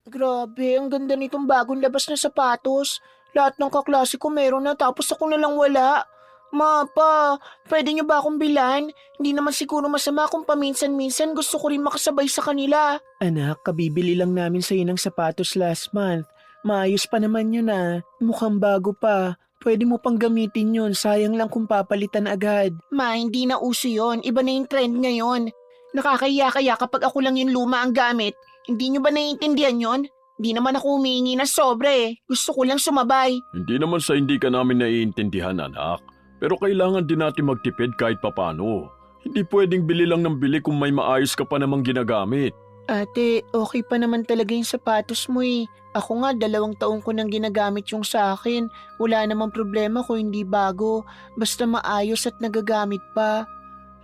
Grabe, ang ganda nitong bagong labas na sapatos. Lahat ng kaklase ko meron na tapos ako na lang wala. Ma, pa, pwede niyo ba akong bilan? Hindi naman siguro masama kung paminsan-minsan gusto ko rin makasabay sa kanila. Anak, kabibili lang namin sa'yo ng sapatos last month. Maayos pa naman yun ah. Mukhang bago pa. Pwede mo pang gamitin yun. Sayang lang kung papalitan agad. Ma, hindi na uso yun. Iba na yung trend ngayon. Nakakahiya kaya kapag ako lang yung luma ang gamit. Hindi nyo ba naiintindihan yon? Hindi naman ako humingi ng sobre. Gusto ko lang sumabay. Hindi naman sa hindi ka namin naiintindihan, anak. Pero kailangan din natin magtipid kahit papano. Hindi pwedeng bili lang ng bili kung may maayos ka pa namang ginagamit. Ate, okay pa naman talaga yung sapatos mo eh. Ako nga, 2 taon ko nang ginagamit yung sa akin. Wala namang problema kung hindi bago. Basta maayos at nagagamit pa.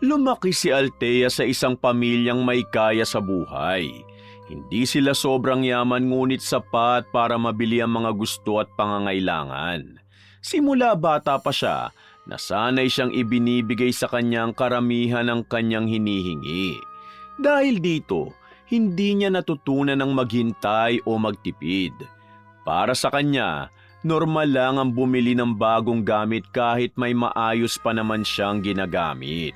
Lumaki si Althea sa isang pamilyang may kaya sa buhay. Hindi sila sobrang yaman ngunit sapat para mabili ang mga gusto at pangangailangan. Simula bata pa siya, nasanay siyang ibinibigay sa kanyang karamihan ng kanyang hinihingi. Dahil dito, hindi niya natutunan ng maghintay o magtipid. Para sa kanya, normal lang ang bumili ng bagong gamit kahit may maayos pa naman siyang ginagamit.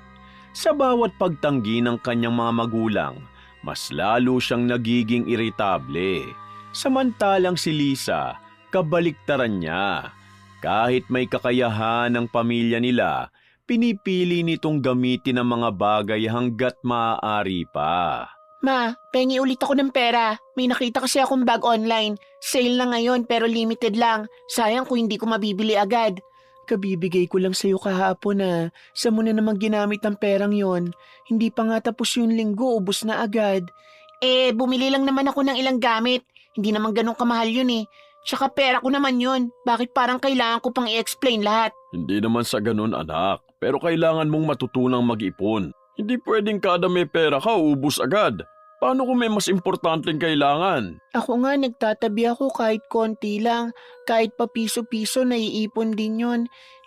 Sa bawat pagtanggi ng kanyang mga magulang, mas lalo siyang nagiging iritable. Samantalang si Lisa, kabaliktaran niya. Kahit may kakayahan ng pamilya nila, pinipili nitong gamitin ang mga bagay hanggat maaari pa. Ma, pengi ulit ako ng pera. May nakita kasi akong bag online. Sale na ngayon pero limited lang. Sayang kung hindi ko mabibili agad. Kabibigay ko lang sa'yo kahapon na. Saan mo na naman ginamit ang perang yon? Hindi pa nga tapos yung linggo, ubos na agad. Bumili lang naman ako ng ilang gamit. Hindi naman ganun kamahal yun eh. Tsaka pera ko naman yun. Bakit parang kailangan ko pang i-explain lahat? Hindi naman sa ganun, anak, pero kailangan mong matutunang mag-ipon. Hindi pwedeng kada may pera ka, ubus agad. Paano kung may mas importanteng kailangan? Ako nga nagtatabi ako kahit konti lang. Kahit pa piso-piso naiipon din yon.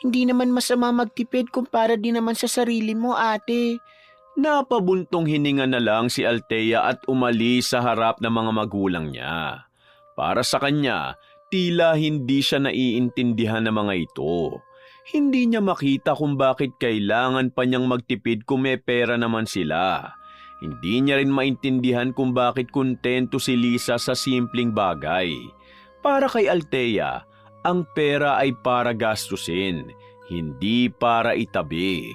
Hindi naman masama magtipid kumpara din naman sa sarili mo, ate. Napabuntong hininga na lang si Althea at umalis sa harap ng mga magulang niya. Para sa kanya, tila hindi siya naiintindihan ng mga ito. Hindi niya makita kung bakit kailangan pa niyang magtipid kung may pera naman sila. Hindi niya rin maintindihan kung bakit kontento si Lisa sa simpleng bagay. Para kay Althea, ang pera ay para gastusin, hindi para itabi.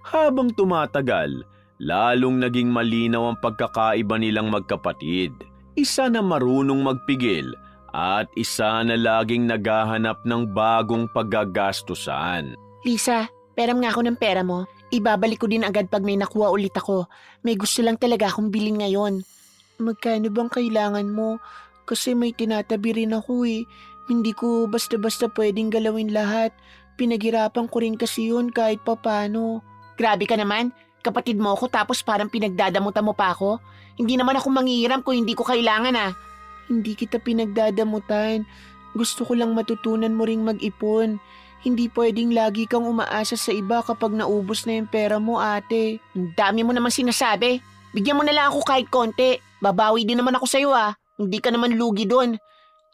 Habang tumatagal, lalong naging malinaw ang pagkakaiba nilang magkapatid. Isa na marunong magpigil at isa na laging naghahanap ng bagong paggagastusan. Lisa, peram nga ako ng pera mo. Ibabalik ko din agad pag may nakuha ulit ako. May gusto lang talaga akong bilhin ngayon. Magkano bang kailangan mo? Kasi may tinatabi rin ako eh. Hindi ko basta-basta pwedeng galawin lahat. Pinaghirapan ko rin kasi yun kahit papano. Grabe ka naman. Kapatid mo ako tapos parang pinagdadamutan mo pa ako. Hindi naman ako manghihiram kung hindi ko kailangan ah. Hindi kita pinagdadamutan. Gusto ko lang matutunan mo ring mag-ipon. Hindi pwedeng lagi kang umaasa sa iba kapag naubos na yung pera mo, ate. Ang dami mo naman sinasabi. Bigyan mo na lang ako kahit konti. Babawi din naman ako sa'yo ah. Hindi ka naman lugi doon.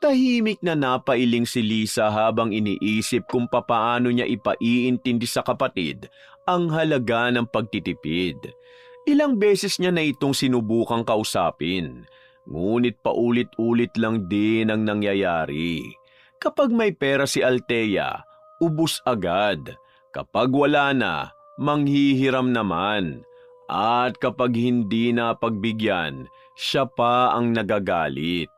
Tahimik na napailing si Lisa habang iniisip kung papaano niya ipaiintindi sa kapatid ang halaga ng pagtitipid. Ilang beses niya na itong sinubukang kausapin, ngunit paulit-ulit lang din ang nangyayari. Kapag may pera si Althea, ubus agad. Kapag wala na, manghihiram naman. At kapag hindi na pagbigyan, siya pa ang nagagalit.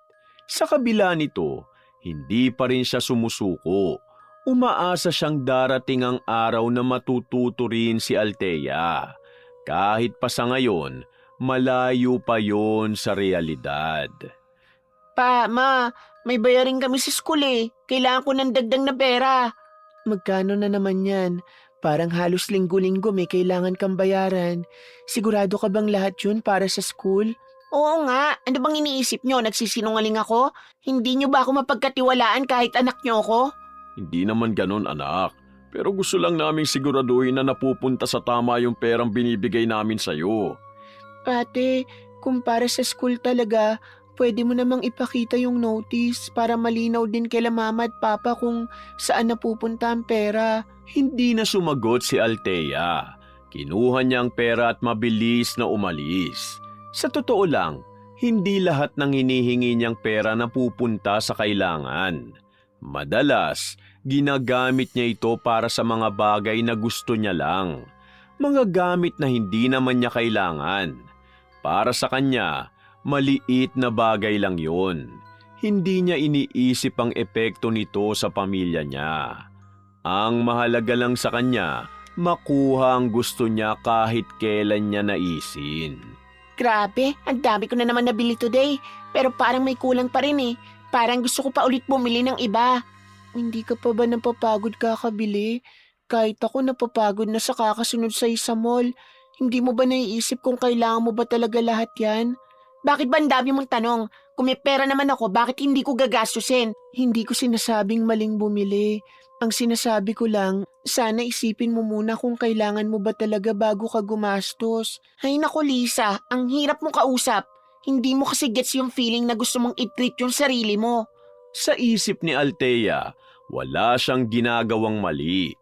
Sa kabila nito, hindi pa rin siya sumusuko. Umaasa siyang darating ang araw na matututo rin si Althea. Kahit pa sa ngayon, malayo pa yon sa realidad. Pa, ma, may bayarin kami sa school eh. Kailangan ko ng dagdag na pera. Magkano na naman yan? Parang halos linggo-linggo may kailangan kang bayaran. Sigurado ka bang lahat yun para sa school? Oo nga. Ano bang iniisip nyo? Nagsisinungaling ako? Hindi nyo ba ako mapagkatiwalaan kahit anak nyo ako? Hindi naman ganon, anak. Pero gusto lang naming siguraduhin na napupunta sa tama yung perang binibigay namin sa'yo. Ate, kung para sa school talaga, Pwede mo namang ipakita yung notice para malinaw din kila mama at papa kung saan napupunta ang pera. Hindi na sumagot si Althea. Kinuha niya ang pera at mabilis na umalis. Sa totoo lang, hindi lahat ng hinihingi niyang pera napupunta sa kailangan. Madalas, ginagamit niya ito para sa mga bagay na gusto niya lang. Mga gamit na hindi naman niya kailangan. Para sa kanya, maliit na bagay lang yon. Hindi niya iniisip ang epekto nito sa pamilya niya. Ang mahalaga lang sa kanya, makuha ang gusto niya kahit kailan niya naisin. Grabe, ang dami ko na naman nabili today. Pero parang may kulang pa rin eh. Parang gusto ko pa ulit bumili ng iba. Hindi ka pa ba napapagod kakabili? Kahit ako napapagod na sa kakasunod sa isa mall. Hindi mo ba naiisip kung kailangan mo ba talaga lahat yan? Bakit ba ang dami mong tanong? Kung may pera naman ako, bakit hindi ko gagastusin? Hindi ko sinasabing maling bumili. Ang sinasabi ko lang, sana isipin mo muna kung kailangan mo ba talaga bago ka gumastos. Ay nako Lisa, ang hirap mong kausap. Hindi mo kasi gets yung feeling na gusto mong i-treat yung sarili mo. Sa isip ni Althea, wala siyang ginagawang mali.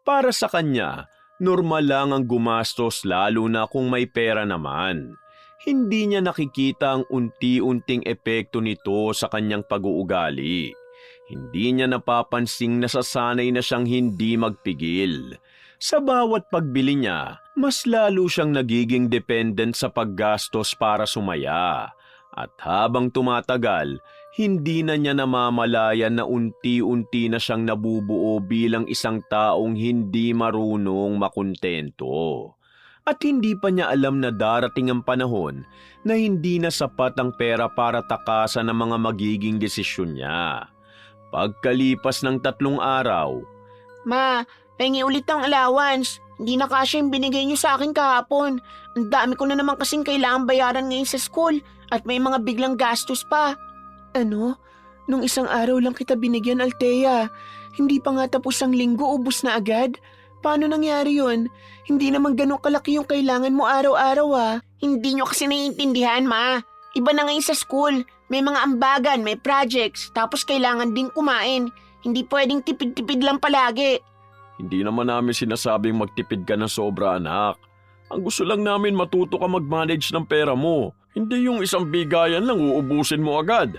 Para sa kanya, normal lang ang gumastos lalo na kung may pera naman. Hindi niya nakikita ang unti-unting epekto nito sa kanyang pag-uugali. Hindi niya napapansing nasasanay na siyang hindi magpigil. Sa bawat pagbili niya, mas lalo siyang nagiging dependent sa paggastos para sumaya. At habang tumatagal, hindi na niya namamalayan na unti-unti na siyang nabubuo bilang isang taong hindi marunong makontento. At hindi pa niya alam na darating ang panahon na hindi na sapat ang pera para takasan ang mga magiging desisyon niya. Pagkalipas ng 3 araw, Ma, pengi ulit ang allowance. Hindi na kasya yung binigay niyo sa akin kahapon. Ang dami ko na naman kasing kailangan bayaran ngayon sa school at may mga biglang gastos pa. Ano? Nung isang araw lang kita binigyan, Althea. Hindi pa nga tapos ang linggo, ubos na agad? Paano nangyari yun? Hindi naman ganun kalaki yung kailangan mo araw-araw ah. Hindi nyo kasi naiintindihan, Ma. Iba na ngayon sa school. May mga ambagan, may projects, tapos kailangan din kumain. Hindi pwedeng tipid-tipid lang palagi. hindi naman namin sinasabing magtipid ka ng sobra, anak. Ang gusto lang namin matuto ka mag-manage ng pera mo. Hindi yung isang bigayan lang uubusin mo agad.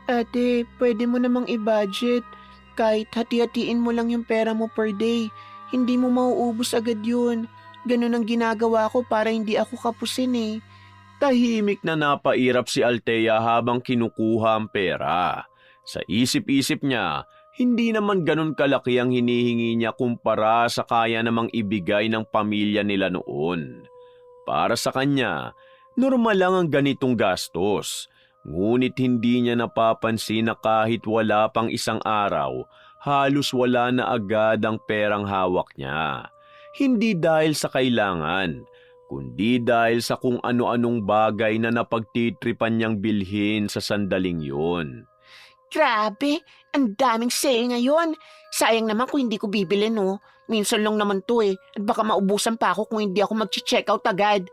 Ate, pwede mo namang i-budget. Kahit hati-hatiin mo lang yung pera mo per day. Hindi mo mauubos agad yun. Ganun ang ginagawa ko para hindi ako kapusin eh. Tahimik na napairap si Althea habang kinukuha ang pera. Sa isip-isip niya, hindi naman ganun kalaki ang hinihingi niya kumpara sa kaya namang ibigay ng pamilya nila noon. Para sa kanya, normal lang ang ganitong gastos. Ngunit hindi niya napapansin na kahit wala pang isang araw, halos wala na agad ang perang hawak niya. Hindi dahil sa kailangan, kundi dahil sa kung ano-anong bagay na napagtitripan niyang bilhin sa sandaling yun. Grabe, ang daming sale ngayon. Sayang naman kung hindi ko bibili no. Minsan lang naman to eh. At baka maubusan pa ako kung hindi ako mag-check out agad.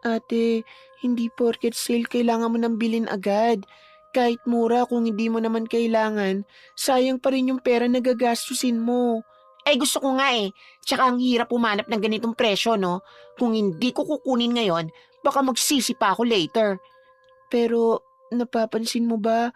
Ate, hindi porket sale kailangan mo nang bilhin agad. Kahit mura kung hindi mo naman kailangan, sayang pa rin yung pera na gagastusin mo. Eh gusto ko nga eh. Tsaka ang hirap umanap ng ganitong presyo no. Kung hindi ko kukunin ngayon, baka magsisi pa ako later. Pero napapansin mo ba,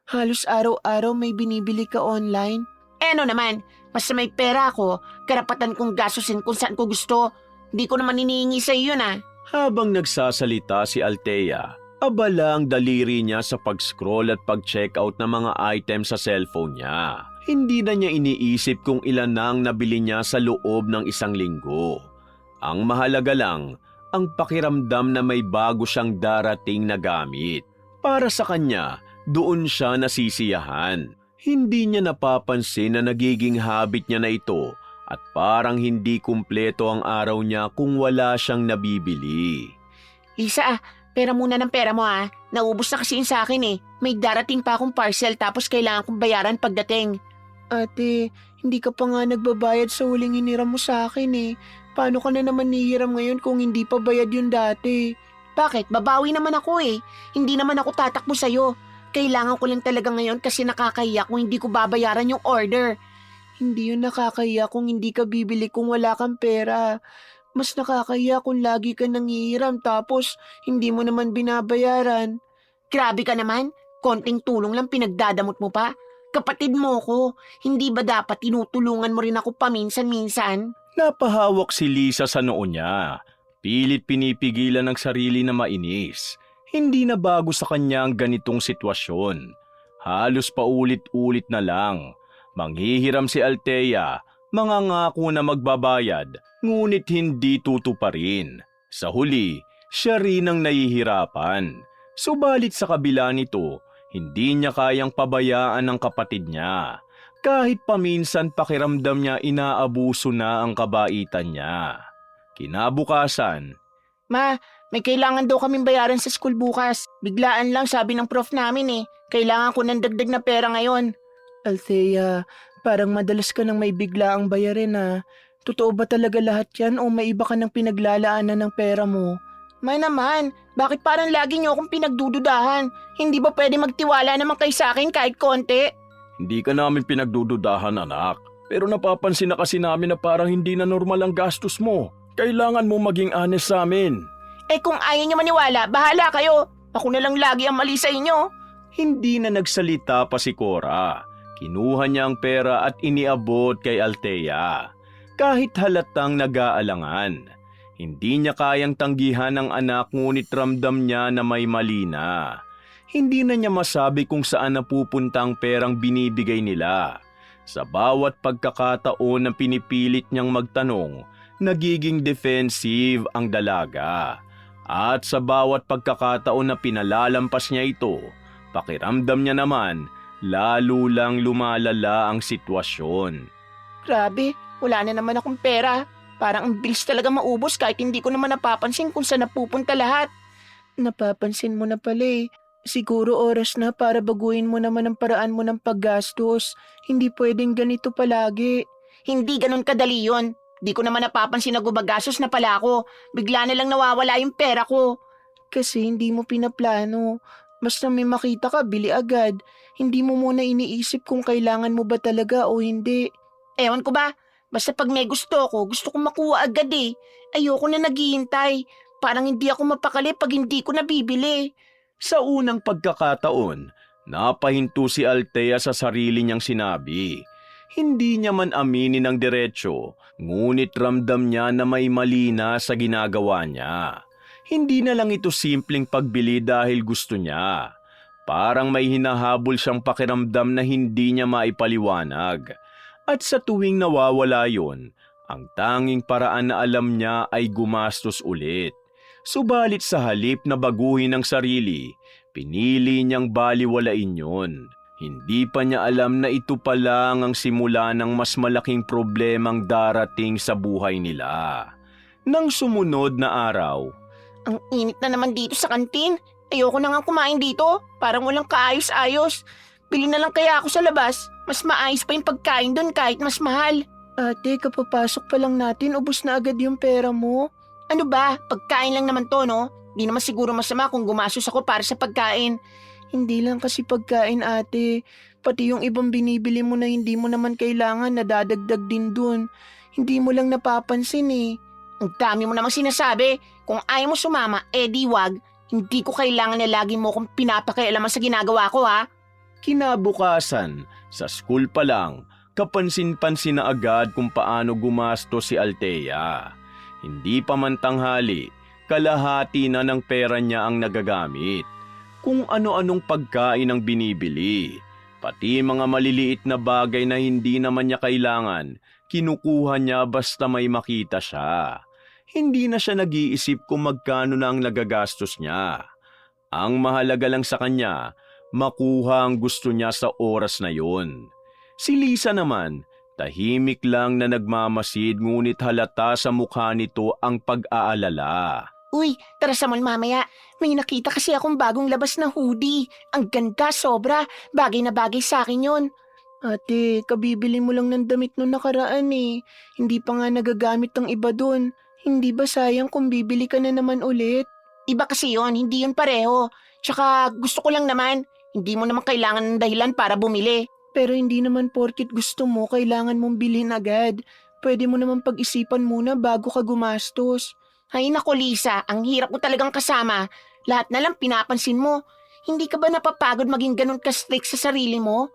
halos araw-araw may binibili ka online? Eh ano naman, basta may pera ako, karapatan kong gastusin kung saan ko gusto. Hindi ko naman iniingi sa iyo yun ah. Habang nagsasalita si Althea, abala ang daliri niya sa pag-scroll at pag-checkout ng mga items sa cellphone niya. Hindi na niya iniisip kung ilan na ang nabili niya sa loob ng 1 linggo. Ang mahalaga lang, ang pakiramdam na may bago siyang darating na gamit. Para sa kanya, doon siya nasisiyahan. Hindi niya napapansin na nagiging habit niya na ito at parang hindi kumpleto ang araw niya kung wala siyang nabibili. Lisa pera muna ng pera mo ah. Naubos na kasi yun sa akin eh. May darating pa akong parcel tapos kailangan kong bayaran pagdating. Ate, hindi ka pa nga nagbabayad sa huling hiniram mo sa akin eh. Paano ka na naman nihiram ngayon kung hindi pa bayad yun dati? Bakit? Babawi naman ako eh. Hindi naman ako tatakbo sa'yo. Kailangan ko lang talaga ngayon kasi nakakahiya kung hindi ko babayaran yung order. Hindi yun nakakahiya kung hindi ka bibili kung wala kang pera. Mas nakakahiya kung lagi ka nangihiram tapos hindi mo naman binabayaran. Grabe ka naman. Konting tulong lang pinagdadamot mo pa. Kapatid mo ko. Hindi ba dapat tinutulungan mo rin ako paminsan-minsan? Napahawak si Lisa sa noo niya. Pilit pinipigilan ng sarili na mainis. Hindi na bago sa kanya ang ganitong sitwasyon. Halos paulit-ulit na lang. Manghihiram si Althea, mangangako na magbabayad, ngunit hindi tutuparin. Sa huli, siya rin ang nahihirapan. Subalit sa kabila nito, hindi niya kayang pabayaan ang kapatid niya. Kahit paminsan pakiramdam niya inaabuso na ang kabaitan niya. Kinabukasan, Ma, may kailangan daw kaming bayaran sa school bukas. Biglaan lang sabi ng prof namin eh. Kailangan ko ng dagdag na pera ngayon. Althea, parang madalas ka nang may biglaang bayarin ah. Totoo ba talaga lahat yan o may iba ka nang pinaglalaanan ng pera mo? May naman, bakit parang lagi niyo akong pinagdududahan? Hindi ba pwede magtiwala naman kayo sa akin kahit konti? hindi ka namin pinagdududahan anak. Pero napapansin na kasi namin na parang hindi na normal ang gastos mo. Kailangan mo maging honest sa amin. Eh kung ayaw niyo maniwala, bahala kayo. Ako na lang lagi ang mali sa inyo. Hindi na nagsalita pa si Cora. Kinuha niya ang pera at iniabot kay Althea. Kahit halatang nag-aalangan. Hindi niya kayang tanggihan ang anak ngunit ramdam niya na may mali na. Hindi na niya masabi kung saan napupunta ang perang binibigay nila. Sa bawat pagkakataon na pinipilit niyang magtanong, nagiging defensive ang dalaga. At sa bawat pagkakataon na pinalalampas niya ito, pakiramdam niya naman, lalo lang lumalala ang sitwasyon. Grabe, wala na naman akong pera. Parang ang bilis talaga maubos kahit hindi ko naman napapansin kung saan napupunta lahat. Napapansin mo na pala eh. Siguro oras na para baguhin mo naman ang paraan mo ng paggastos. Hindi pwedeng ganito palagi. Hindi ganun kadali yon. Di ko naman napapansin na gumagastos na pala ako. Bigla na lang nawawala yung pera ko. Kasi hindi mo pinaplano. Basta may makita ka, bili agad. Hindi mo muna iniisip kung kailangan mo ba talaga o hindi. Ewan ko ba? Basta pag may gusto kong makuha agad eh. Ayoko na naghihintay. Parang hindi ako mapakali pag hindi ko nabibili. Sa unang pagkakataon, napahinto si Althea sa sarili niyang sinabi. Hindi niya man aminin ng diretsyo, ngunit ramdam niya na may mali na sa ginagawa niya. Hindi na lang ito simpleng pagbili dahil gusto niya. Parang may hinahabol siyang pakiramdam na hindi niya maipaliwanag. At sa tuwing nawawala yon, ang tanging paraan na alam niya ay gumastos ulit. Subalit sa halip na baguhin ang sarili, pinili niyang baliwalain yon. Hindi pa niya alam na ito pa lang ang simula ng mas malaking problemang darating sa buhay nila. Nang sumunod na araw, Ang init na naman dito sa kantin. Ayoko na nga kumain dito. Parang walang kaayos-ayos. Bili na lang kaya ako sa labas. Mas maayos pa yung pagkain doon kahit mas mahal. Ate, kapapasok pa lang natin, ubos na agad yung pera mo. Ano ba? Pagkain lang naman to, no? Di naman siguro masama kung gumastos ako para sa pagkain. Hindi lang kasi pagkain, ate. Pati yung ibang binibili mo na hindi mo naman kailangan, nadadagdag din dun. Hindi mo lang napapansin eh. Ang dami mo namang sinasabi. Kung ayaw mo sumama, di wag. Hindi ko kailangan na lagi mo kung pinapakialaman sa ginagawa ko, ha? kinabukasan, sa school pa lang, kapansin-pansin na agad kung paano gumastos si Althea. Hindi pa man tanghali, kalahati na ng pera niya ang nagagamit. Kung ano-anong pagkain ang binibili, pati mga maliliit na bagay na hindi naman niya kailangan, kinukuha niya basta may makita siya. Hindi na siya nag-iisip kung magkano na ang nagagastos niya. Ang mahalaga lang sa kanya, makuha ang gusto niya sa oras na yun. Si Lisa naman, tahimik lang na nagmamasid ngunit halata sa mukha nito ang pag-aalala. Uy, tara sa mall mamaya. May nakita kasi akong bagong labas na hoodie. Ang ganda, sobra. Bagay na bagay sa akin yun. Ate, kabibili mo lang ng damit nung nakaraan eh. Hindi pa nga nagagamit ang iba dun. Hindi ba sayang kung bibili ka na naman ulit? Iba kasi yon, hindi yun pareho. Tsaka gusto ko lang naman. Hindi mo naman kailangan ng dahilan para bumili. Pero hindi naman porkit gusto mo, kailangan mong bilhin agad. Pwede mo naman pag-isipan muna bago ka gumastos. Ay nako Lisa, ang hirap mo talagang kasama. Lahat na lang pinapansin mo. Hindi ka ba napapagod maging ganun ka-strict sa sarili mo?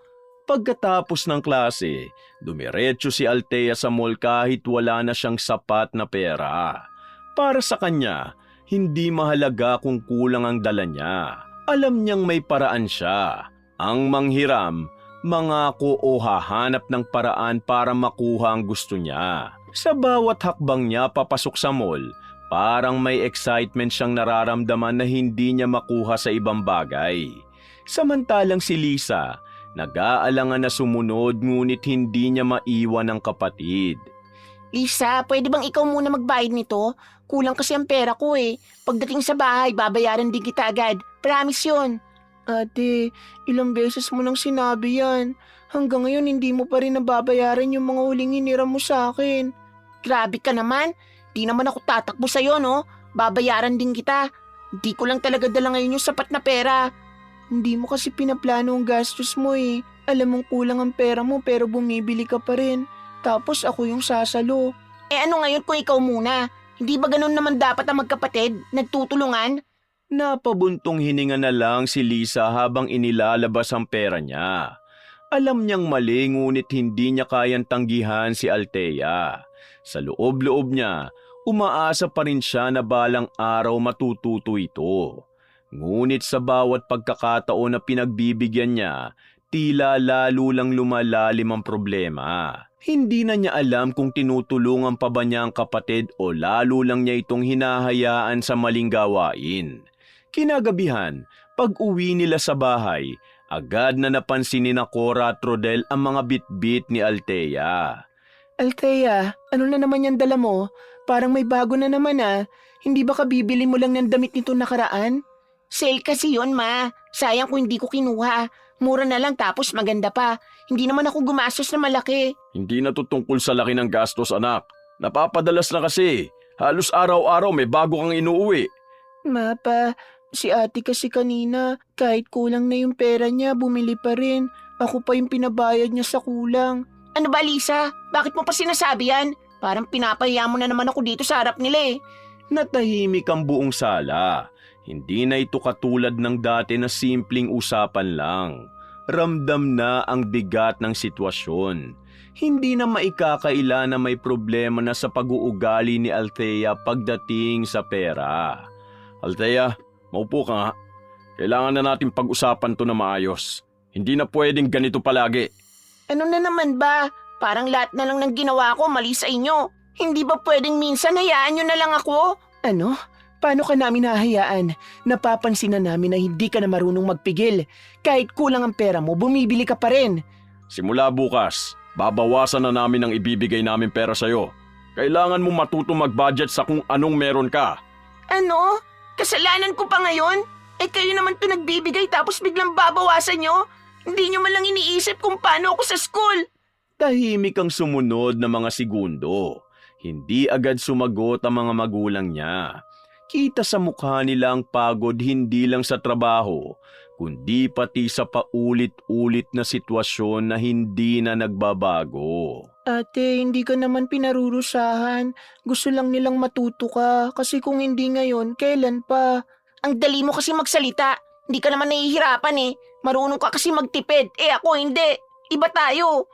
Pagkatapos ng klase, dumiretso si Althea sa mall kahit wala na siyang sapat na pera. Para sa kanya, hindi mahalaga kung kulang ang dala niya. Alam niyang may paraan siya. Ang manghiram, mangako o hahanap ng paraan para makuha ang gusto niya. Sa bawat hakbang niya papasok sa mall, parang may excitement siyang nararamdaman na hindi niya makuha sa ibang bagay. Samantalang si Lisa, nag-aalangan na sumunod ngunit hindi niya maiwan ang kapatid. Lisa, pwede bang ikaw muna magbayad nito? Kulang kasi ang pera ko eh. Pagdating sa bahay, babayaran din kita agad. Promise yun. Ate, ilang beses mo nang sinabi yan. Hanggang ngayon hindi mo pa rin nababayaran yung mga huling hiniram mo sa akin. Grabe ka naman. Di naman ako tatakbo sa'yo, no? Babayaran din kita. Di ko lang talaga dala ngayon yung sapat na pera. Hindi mo kasi pinaplano ang gastos mo eh. Alam mong kulang ang pera mo pero bumibili ka pa rin. Tapos ako yung sasalo. Eh ano ngayon kung ikaw muna? Hindi ba ganun naman dapat ang magkapatid? Nagtutulungan? Napabuntong hininga na lang si Lisa habang inilalabas ang pera niya. Alam niyang mali ngunit hindi niya kayang tanggihan si Althea. Sa loob-loob niya, umaasa pa rin siya na balang araw matututo ito. Ngunit sa bawat pagkakataon na pinagbibigyan niya, tila lalo lang lumalalim ang problema. Hindi na niya alam kung tinutulungan pa ba niya ang kapatid o lalo lang niya itong hinahayaan sa maling gawain. Kinagabihan, pag-uwi nila sa bahay, agad na napansin ni Cora at Rodel ang mga bitbit ni Althea. Althea, ano na naman yung dala mo? Parang may bago na naman ah. Hindi ba kabibili mo lang ng damit nito nakaraan? Sale kasi yun ma. Sayang kung hindi ko kinuha. Mura na lang tapos maganda pa. Hindi naman ako gumastos na malaki. Hindi na to tungkol sa laki ng gastos, anak. Napapadalas na kasi. Halos araw-araw may bago kang inuuwi. Mapa, si ate kasi kanina, kahit kulang na yung pera niya, bumili pa rin. Ako pa yung pinabayad niya sa kulang. Ano ba Lisa? Bakit mo pa sinasabi yan? Parang pinapahiya mo na naman ako dito sa harap nila eh. Natahimik ang buong sala. Hindi na ito katulad ng dati na simpleng usapan lang. Ramdam na ang bigat ng sitwasyon. Hindi na maikakaila na may problema na sa pag-uugali ni Althea pagdating sa pera. Althea, maupo ka nga. Kailangan na natin pag-usapan to na maayos. Hindi na pwedeng ganito palagi. Ano na naman ba? Parang lahat na lang ng ginawa ko mali sa inyo. Hindi ba pwedeng minsan hayaan nyo na lang ako? Ano? Paano ka namin hahayaan? Napapansin na namin na hindi ka na marunong magpigil. Kahit kulang ang pera mo, bumibili ka pa rin. Simula bukas, babawasan na namin ang ibibigay namin pera sa'yo. Kailangan mo matuto mag-budget sa kung anong meron ka. Ano? Kasalanan ko pa ngayon? Eh kayo naman to nagbibigay tapos biglang babawasan nyo? Hindi nyo man lang iniisip kung paano ako sa school. Tahimik ang sumunod na mga segundo. Hindi agad sumagot ang mga magulang niya. Kita sa mukha nila ang pagod hindi lang sa trabaho, kundi pati sa paulit-ulit na sitwasyon na hindi na nagbabago. Ate, hindi ka naman pinarurusahan. Gusto lang nilang matuto ka kasi kung hindi ngayon, kailan pa? Ang dali mo kasi magsalita. Hindi ka naman nahihirapan eh. Marunong ka kasi magtipid. Eh ako hindi. Iba tayo.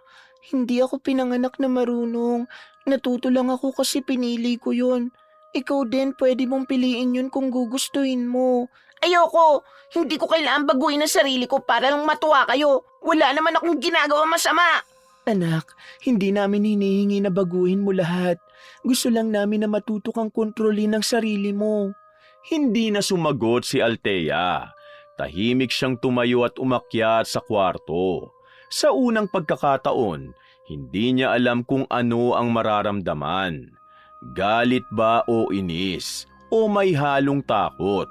Hindi ako pinanganak na marunong. Natuto lang ako kasi pinili ko yun. Ikaw din pwede mong piliin yun kung gugustuhin mo. Ayoko. Hindi ko kailangan baguhin ang sarili ko para lang matuwa kayo. Wala naman akong ginagawa masama. Anak, hindi namin hinihingi na baguhin mo lahat. Gusto lang namin na matuto kang kontrolin ang sarili mo. Hindi na sumagot si Althea. Tahimik siyang tumayo at umakyat sa kwarto. Sa unang pagkakataon, hindi niya alam kung ano ang mararamdaman. Galit ba o inis? O may halong takot?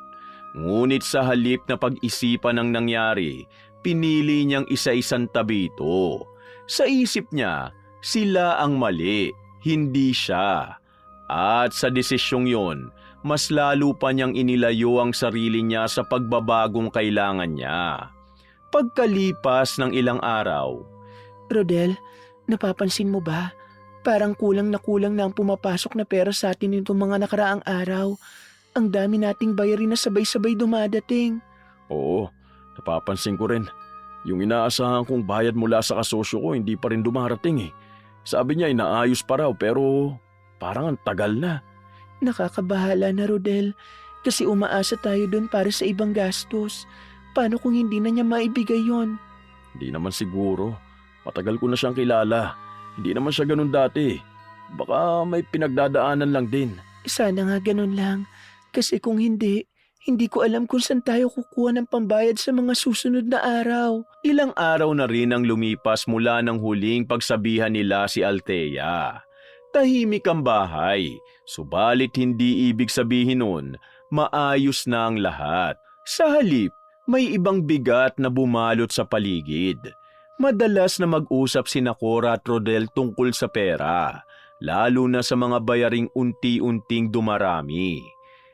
Ngunit sa halip na pag-isipan ang nangyari, pinili niyang isa-isang tabi ito. Sa isip niya, sila ang mali, hindi siya. At sa desisyong yon, mas lalo pa niyang inilayo ang sarili niya sa pagbabagong kailangan niya. Pagkalipas ng ilang araw, Rodel, napapansin mo ba? Parang kulang na ang pumapasok na pera sa atin nitong mga nakaraang araw. Ang dami nating bayarin na sabay-sabay dumadating. oo, napapansin ko rin. Yung inaasahan kong bayad mula sa kasosyo ko hindi pa rin dumarating eh. Sabi niya inaayos pa raw pero parang ang tagal na. Nakakabahala na, Rodel, kasi umaasa tayo doon para sa ibang gastos. Paano kung hindi na niya maibigay yon? Hindi naman siguro. Matagal ko na siyang kilala. Hindi naman siya ganun dati. Baka may pinagdadaanan lang din. Sana nga ganun lang. Kasi kung hindi, hindi ko alam kung saan tayo kukuha ng pambayad sa mga susunod na araw. Ilang araw na rin ang lumipas mula ng huling pagsabihan nila si Althea. Tahimik ang bahay, subalit hindi ibig sabihin nun, maayos na ang lahat. Sa halip, may ibang bigat na bumalot sa paligid. Madalas na mag-usap sina Cora at Rodel tungkol sa pera, lalo na sa mga bayaring unti-unting dumarami.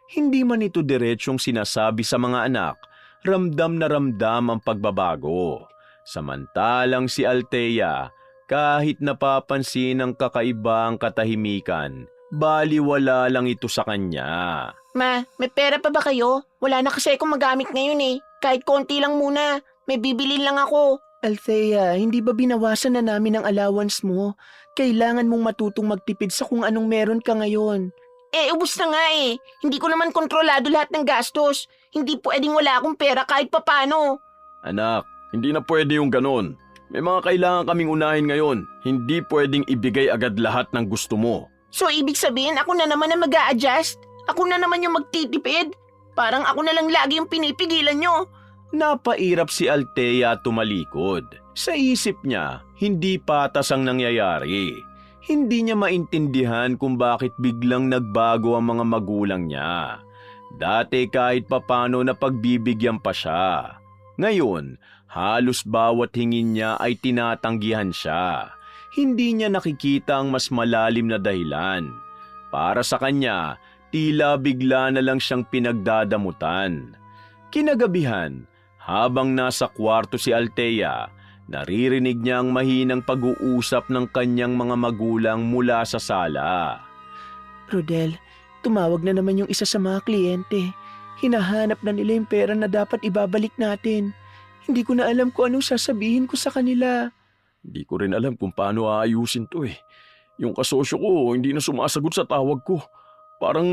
Hindi man ito diretsyong sinasabi sa mga anak, ramdam na ramdam ang pagbabago. Samantalang si Althea, kahit napapansin ang kakaibang katahimikan, baliwala lang ito sa kanya. Ma, may pera pa ba kayo? Wala na kasi akong magamit ngayon eh. Kahit konti lang muna. May bibilin lang ako. Althea, hindi ba binawasan na namin ang allowance mo? Kailangan mong matutong magtipid sa kung anong meron ka ngayon. Ubus na nga eh. Hindi ko naman kontrolado lahat ng gastos. Hindi pwedeng wala akong pera kahit papano. Anak, hindi na pwede yung ganon. May mga kailangan kaming unahin ngayon. Hindi pwedeng ibigay agad lahat ng gusto mo. So ibig sabihin ako na naman ang mag-a-adjust? Ako na naman yung magtitipid? Parang ako na lang lagi yung pinipigilan nyo. Napairap si Althea at tumalikod. Sa isip niya, hindi patas ang nangyayari. Hindi niya maintindihan kung bakit biglang nagbago ang mga magulang niya. Dati kahit papano napagbibigyan pa siya. Ngayon, halos bawat hingin niya ay tinatanggihan siya. Hindi niya nakikita ang mas malalim na dahilan. Para sa kanya, tila bigla na lang siyang pinagdadamutan. Kinagabihan, habang nasa kwarto si Althea, naririnig niya ang mahinang pag-uusap ng kanyang mga magulang mula sa sala. Rodel, tumawag na naman yung isa sa mga kliyente. Hinahanap na nila yung pera na dapat ibabalik natin. Hindi ko na alam kung anong sasabihin ko sa kanila. Hindi ko rin alam kung paano aayusin to eh. Yung kasosyo ko hindi na sumasagot sa tawag ko. Parang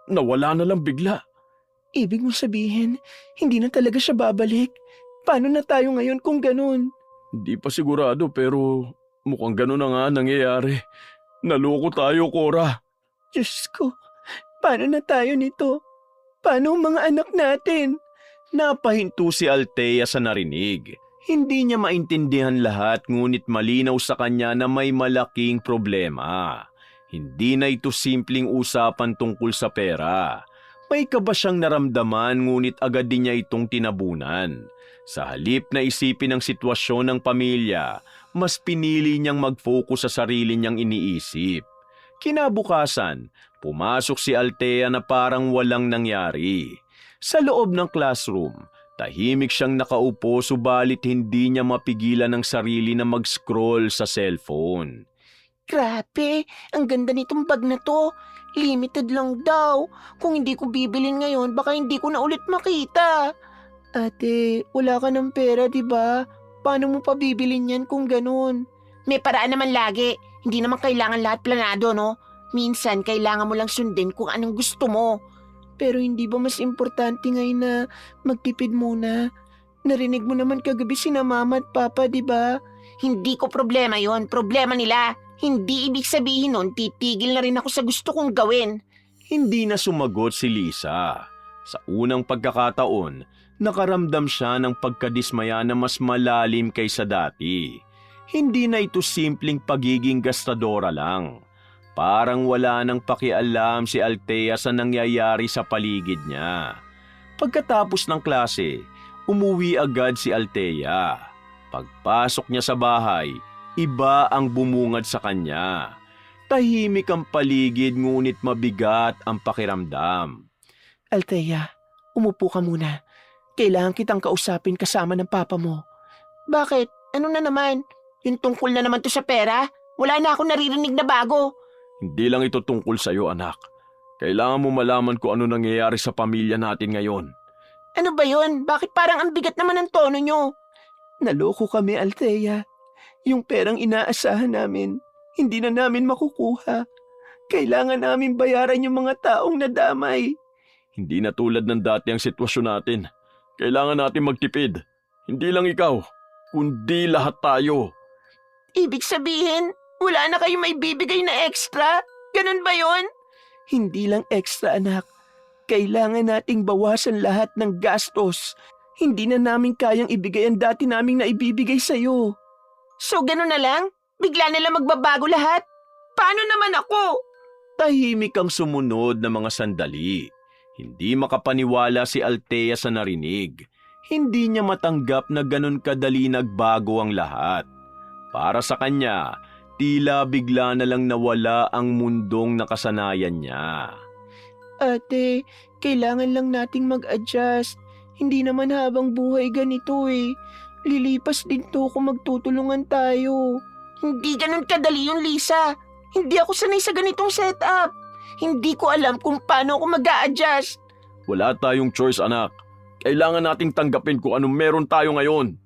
nawala na lang bigla. Ibig mong sabihin, hindi na talaga siya babalik. Paano na tayo ngayon kung ganun? Hindi pa sigurado pero mukhang gano'n na nga nangyayari. Naloko tayo, Cora. Diyos ko, paano na tayo nito? Paano ang mga anak natin? Napahinto si Althea sa narinig. Hindi niya maintindihan lahat ngunit malinaw sa kanya na may malaking problema. Hindi na ito simpleng usapan tungkol sa pera. May kaba siyang naramdaman ngunit agad din niya itong tinabunan. Sa halip na isipin ang sitwasyon ng pamilya, mas pinili niyang mag-focus sa sarili niyang iniisip. Kinabukasan, pumasok si Althea na parang walang nangyari. Sa loob ng classroom, tahimik siyang nakaupo subalit hindi niya mapigilan ang sarili na mag-scroll sa cellphone. Grabe, ang ganda nitong bag na to. Limited lang daw. Kung hindi ko bibilin ngayon, baka hindi ko na ulit makita. Ate, wala ka ng pera, di ba? Paano mo pa bibilin yan kung ganun? May paraan naman lagi. Hindi naman kailangan lahat planado, no? Minsan, kailangan mo lang sundin kung anong gusto mo. Pero hindi ba mas importante ngayon na magtipid muna? Narinig mo naman kagabi sina mama at papa, di ba? Hindi ko problema yon, problema nila. Hindi ibig sabihin nun, titigil na rin ako sa gusto kong gawin. Hindi na sumagot si Lisa. Sa unang pagkakataon, nakaramdam siya ng pagkadismaya na mas malalim kaysa dati. Hindi na ito simpleng pagiging gastadora lang. Parang wala nang pakialam si Althea sa nangyayari sa paligid niya. Pagkatapos ng klase, umuwi agad si Althea. Pagpasok niya sa bahay, iba ang bumungad sa kanya. Tahimik ang paligid ngunit mabigat ang pakiramdam. Althea, umupo ka muna. Kailangan kitang kausapin kasama ng papa mo. Bakit? Ano na naman? Yung tungkol na naman to sa pera? Wala na akong naririnig na bago. Hindi lang ito tungkol sa iyo, anak. Kailangan mo malaman kung ano nangyayari sa pamilya natin ngayon. Ano ba yun? Bakit parang ang bigat naman ng tono nyo? Naloko kami, Althea. Yung perang inaasahan namin, hindi na namin makukuha. Kailangan namin bayaran yung mga taong nadamay. Hindi na tulad ng dati ang sitwasyon natin. Kailangan natin magtipid. Hindi lang ikaw, kundi lahat tayo. Ibig sabihin, wala na kayong may bibigay na extra? Ganun ba yon? Hindi lang extra, anak. Kailangan nating bawasan lahat ng gastos. Hindi na namin kayang ibigay ang dati naming naibibigay sa'yo. So ganun na lang? Bigla na lang magbabago lahat? Paano naman ako? Tahimik ang sumunod na mga sandali. Hindi makapaniwala si Althea sa narinig. Hindi niya matanggap na ganun kadali nagbago ang lahat. Para sa kanya, tila bigla na lang nawala ang mundong nakasanayan niya. Ate, kailangan lang nating mag-adjust. Hindi naman habang buhay ganito eh. Lilipas din to kung magtutulungan tayo. Hindi ganun kadali yun, Lisa. Hindi ako sanay sa ganitong setup. Hindi ko alam kung paano ako mag-a-adjust. Wala tayong choice, anak. Kailangan nating tanggapin kung anong meron tayo ngayon.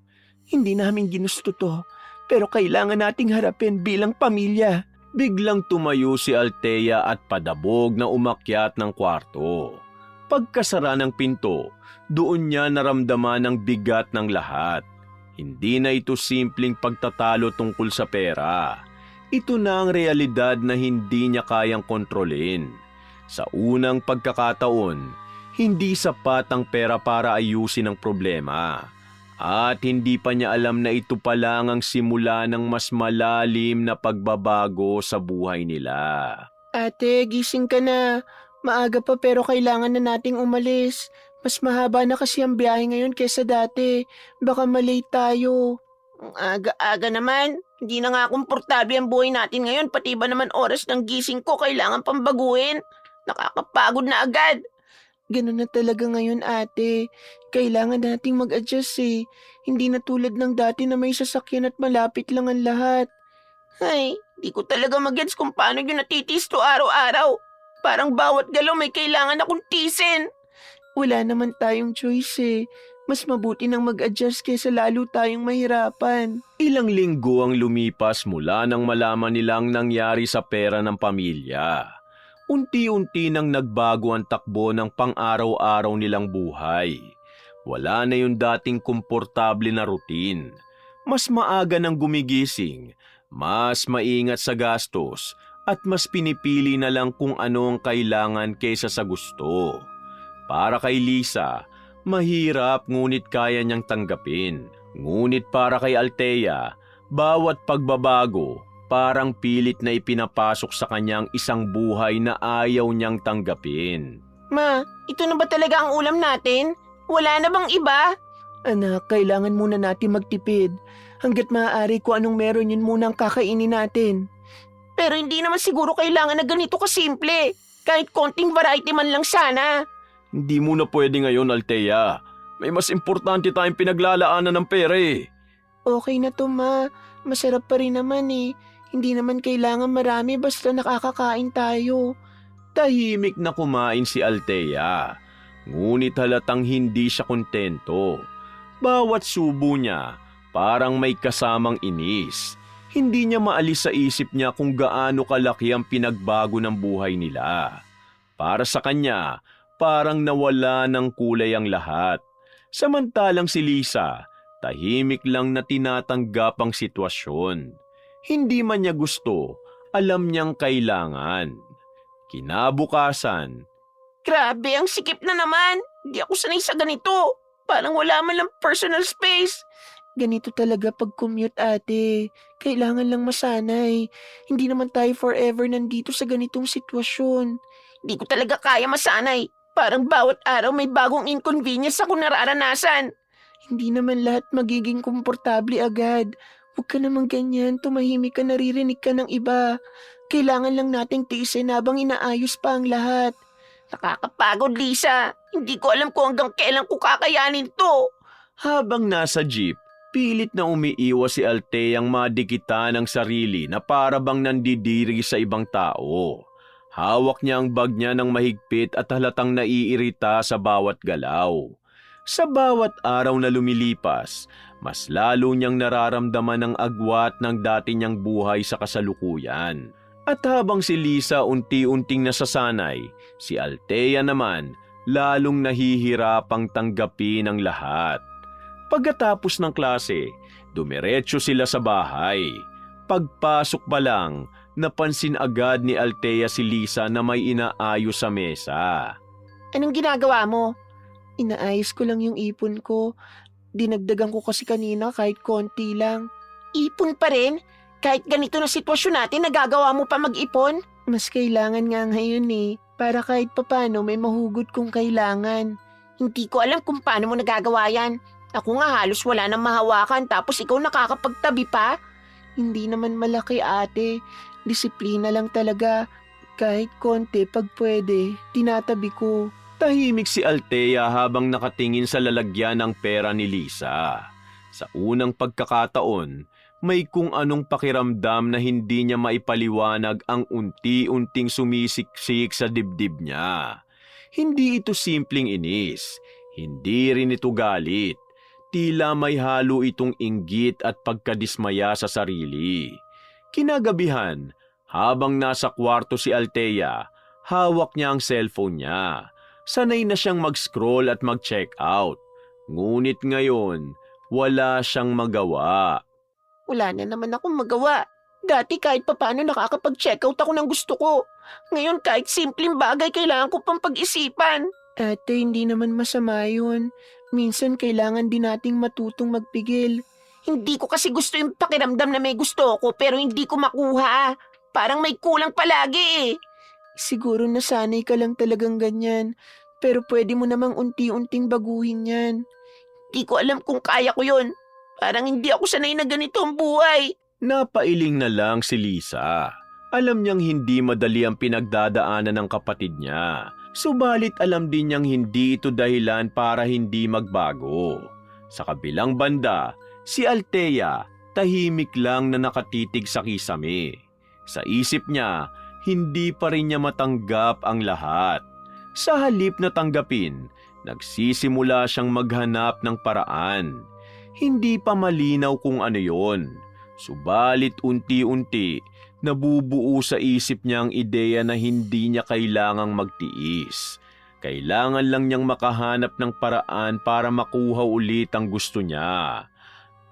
Hindi namin ginusto to, pero kailangan nating harapin bilang pamilya. Biglang tumayo si Althea at padabog na umakyat ng kwarto. Pagkasara ng pinto, doon niya naramdaman ang bigat ng lahat. Hindi na ito simpleng pagtatalo tungkol sa pera. Ito na ang realidad na hindi niya kayang kontrolin. Sa unang pagkakataon, hindi sapat ang pera para ayusin ang problema. At hindi pa niya alam na ito pa lang ang simula ng mas malalim na pagbabago sa buhay nila. Ate, gising ka na. Maaga pa pero kailangan na nating umalis. Mas mahaba na kasi ang biyahe ngayon kesa dati. Baka malate tayo. Ang aga-aga naman. Hindi na nga komportable ang buhay natin ngayon. Pati ba naman oras ng gising ko kailangan pang baguhin? Nakakapagod na agad. Ganun na talaga ngayon, ate. Kailangan nating mag-adjust eh. Hindi na tulad ng dati na may sasakyan at malapit lang ang lahat. Ay, di ko talaga mag-gets kung paano yun natitiis to araw-araw. Parang bawat galaw may kailangan akong tisin. Wala naman tayong choice eh. Mas mabuti nang mag-adjust kaysa lalo tayong mahirapan. Ilang linggo ang lumipas mula nang malaman nilang nangyari sa pera ng pamilya. Unti-unti nang nagbago ang takbo ng pang-araw-araw nilang buhay. Wala na yung dating komportable na routine. Mas maaga nang gumigising, mas maingat sa gastos, at mas pinipili na lang kung ano ang kailangan kaysa sa gusto. Para kay Lisa, mahirap ngunit kaya niyang tanggapin. Ngunit para kay Althea, bawat pagbabago, parang pilit na ipinapasok sa kanyang isang buhay na ayaw niyang tanggapin. Ma, ito na ba talaga ang ulam natin? Wala na bang iba? Anak, kailangan muna natin magtipid. Hanggat maaari ko anong meron yun muna ang kakainin natin. Pero hindi naman siguro kailangan na ganito kasimple. Kahit konting variety man lang sana. Hindi mo na pwede ngayon, Althea. May mas importante tayong pinaglalaanan ng pera eh. Okay na to, ma. Masarap pa rin naman eh. Hindi naman kailangan marami basta nakakakain tayo. Tahimik na kumain si Althea. Ngunit halatang hindi siya kontento. Bawat subo niya, parang may kasamang inis. Hindi niya maalis sa isip niya kung gaano kalaki ang pinagbago ng buhay nila. Para sa kanya, parang nawala ng kulay ang lahat. Samantalang si Lisa, tahimik lang na tinatanggap ang sitwasyon. Hindi man niya gusto, alam niyang kailangan. Kinabukasan, Grabe, ang sikip na naman. Hindi ako sanay sa ganito. Parang wala man lang personal space. Ganito talaga pag commute, ate. Kailangan lang masanay. Hindi naman tayo forever nandito sa ganitong sitwasyon. Hindi ko talaga kaya masanay. Parang bawat araw may bagong inconvenience ako nararanasan. Hindi naman lahat magiging komportable agad. Huwag ka naman ganyan. Tumahimik ka, naririnig ka ng iba. Kailangan lang nating tiisin habang inaayos pa ang lahat. Nakakapagod, Lisa. Hindi ko alam kung hanggang kailan ko kakayanin to. habang nasa jeep, Pilit na umiiwas si Althea madikitan ng sarili na para bang nandidiri sa ibang tao. Hawak niya ang bag niya ng mahigpit at halatang naiirita sa bawat galaw. Sa bawat araw na lumilipas, mas lalo niyang nararamdaman ang agwat ng dati niyang buhay sa kasalukuyan. At habang si Lisa unti-unting nasasanay, si Althea naman lalong nahihirapang tanggapin ang lahat. Pagkatapos ng klase, dumiretso sila sa bahay. Pagpasok pa lang, napansin agad ni Althea si Lisa na may inaayos sa mesa. Anong ginagawa mo? Inaayos ko lang yung ipon ko. Dinagdagan ko kasi kanina kahit konti lang. Ipon pa rin? Kahit ganito na sitwasyon natin, nagagawa mo pa mag-ipon? Mas kailangan nga ngayon para kahit papano may mahugot kung kailangan. Hindi ko alam kung paano mo nagagawa yan. Ako nga halos wala nang mahawakan tapos ikaw nakakapagtabi pa. Hindi naman malaki ate. Disiplina lang talaga. Kahit konti pag pwede, tinatabi ko. Tahimik si Althea habang nakatingin sa lalagyan ng pera ni Lisa. Sa unang pagkakataon, may kung anong pakiramdam na hindi niya maipaliwanag ang unti-unting sumisiksik sa dibdib niya. Hindi ito simpleng inis, hindi rin ito galit. Tila may halo itong inggit at pagkadismaya sa sarili. Kinagabihan, habang nasa kwarto si Althea, hawak niya ang cellphone niya. Sanay na siyang mag-scroll at mag-check out. Ngunit ngayon, wala siyang magawa. Wala na naman akong magawa. Dati kahit papaano nakakapag-check out ako ng gusto ko. Ngayon kahit simpleng bagay kailangan ko pang pag-isipan. Ate, hindi naman masama yun. Minsan kailangan din nating matutong magpigil. Hindi ko kasi gusto yung pakiramdam na may gusto ko pero hindi ko makuha. Parang may kulang palagi. Siguro nasanay ka lang talagang ganyan. Pero pwede mo namang unti-unting baguhin yan. Hindi ko alam kung kaya ko yun. Parang hindi ako sanay na ganito ang buhay. Napailing na lang si Lisa. Alam niyang hindi madali ang pinagdadaanan ng kapatid niya. Subalit alam din niyang hindi ito dahilan para hindi magbago. Sa kabilang banda, si Althea tahimik lang na nakatitig sa kisame. Sa isip niya, hindi pa rin niya matanggap ang lahat. Sa halip na tanggapin, nagsisimula siyang maghanap ng paraan. Hindi pa malinaw kung ano yon. Subalit unti-unti, nabubuo sa isip niya ang ideya na hindi niya kailangang magtiis. Kailangan lang niyang makahanap ng paraan para makuha ulit ang gusto niya.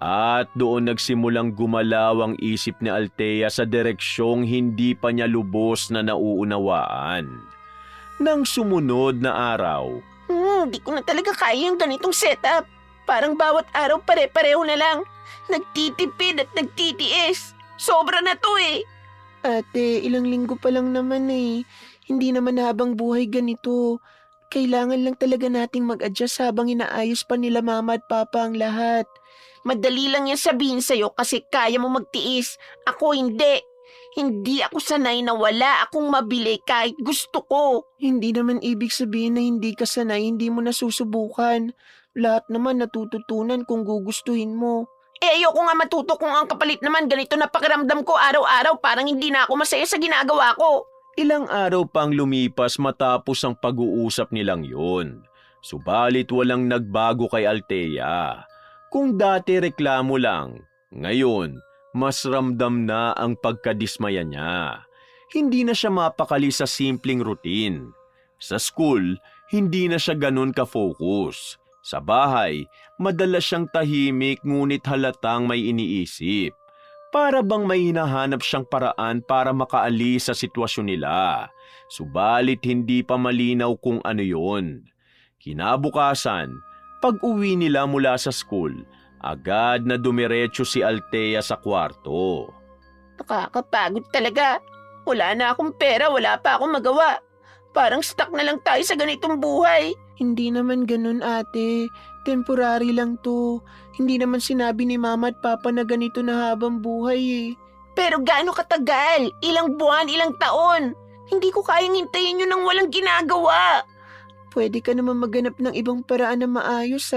At doon nagsimulang gumalaw ang isip ni Althea sa direksyong hindi pa niya lubos na nauunawaan. Nang sumunod na araw, Di ko na talaga kaya yung ganitong setup. Parang bawat araw pare-pareho na lang. Nagtitipid at nagtitiis. Sobra na to Ate, ilang linggo pa lang naman Hindi naman habang buhay ganito. Kailangan lang talaga nating mag-adjust habang inaayos pa nila mama at papa ang lahat. Madali lang yan sabihin sa'yo kasi kaya mo magtiis. Ako hindi. Hindi ako sanay na wala akong mabili kahit gusto ko. Hindi naman ibig sabihin na hindi ka sanay, hindi mo nasusubukan. Lahat naman natututunan kung gugustuhin mo. Ayoko nga matuto kung ang kapalit naman ganito na pakiramdam ko araw-araw parang hindi na ako masaya sa ginagawa ko. ilang araw pang lumipas matapos ang pag-uusap nilang yun. Subalit walang nagbago kay Althea. Kung dati reklamo lang, ngayon mas ramdam na ang pagkadismaya niya. Hindi na siya mapakali sa simpleng routine. Sa school, hindi na siya ganun ka-focus. Sa bahay, madalas siyang tahimik ngunit halatang may iniisip. Para bang may hinahanap siyang paraan para makaalis sa sitwasyon nila. Subalit hindi pa malinaw kung ano yon. Kinabukasan, pag-uwi nila mula sa school, agad na dumiretso si Althea sa kwarto. Nakakapagod talaga. Wala na akong pera, wala pa akong magawa. Parang stuck na lang tayo sa ganitong buhay. Hindi naman ganun ate. Temporary lang to. Hindi naman sinabi ni mama at papa na ganito na habang buhay Pero gaano katagal? Ilang buwan, ilang taon? Hindi ko kayang hintayin yun nang walang ginagawa. Pwede ka naman maghanap ng ibang paraan na maayos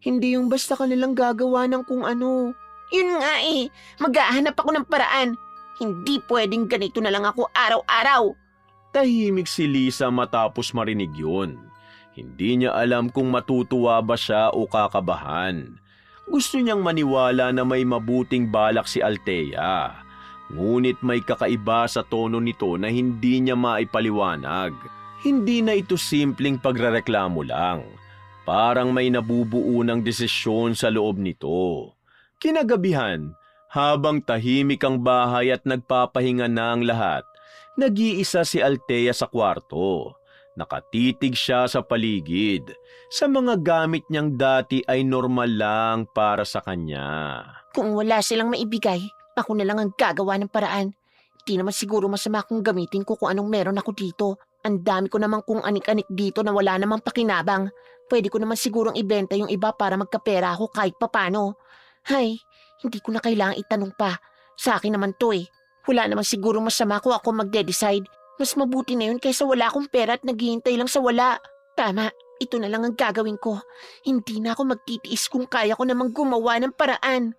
Hindi yung basta ka nalang gagawa ng kung ano. Yun nga eh, maghahanap ako ng paraan. Hindi pwedeng ganito na lang ako araw-araw. Tahimik si Lisa matapos marinig yun. Hindi niya alam kung matutuwa ba siya o kakabahan. Gusto niyang maniwala na may mabuting balak si Althea. Ngunit may kakaiba sa tono nito na hindi niya maipaliwanag. Hindi na ito simpleng pagrereklamo lang. Parang may nabubuo ng desisyon sa loob nito. Kinagabihan, habang tahimik ang bahay at nagpapahinga na ang lahat, nag-iisa si Althea sa kwarto. Nakatitig siya sa paligid. Sa mga gamit niyang dati ay normal lang para sa kanya. Kung wala silang maibigay, ako na lang ang gagawa ng paraan. Di naman siguro masama kung gamitin ko kung anong meron ako dito. Ang dami ko naman kung anik-anik dito na wala namang pakinabang. Pwede ko naman sigurong ibenta yung iba para magkapera ako kahit papano. Hay, hindi ko na kailangang itanong pa. Sa akin naman to eh. Wala naman sigurong masama kung ako magde-decide. Mas mabuti na yun kaysa wala akong pera at naghihintay lang sa wala. Tama, ito na lang ang gagawin ko. Hindi na ako magtitiis kung kaya ko namang gumawa ng paraan.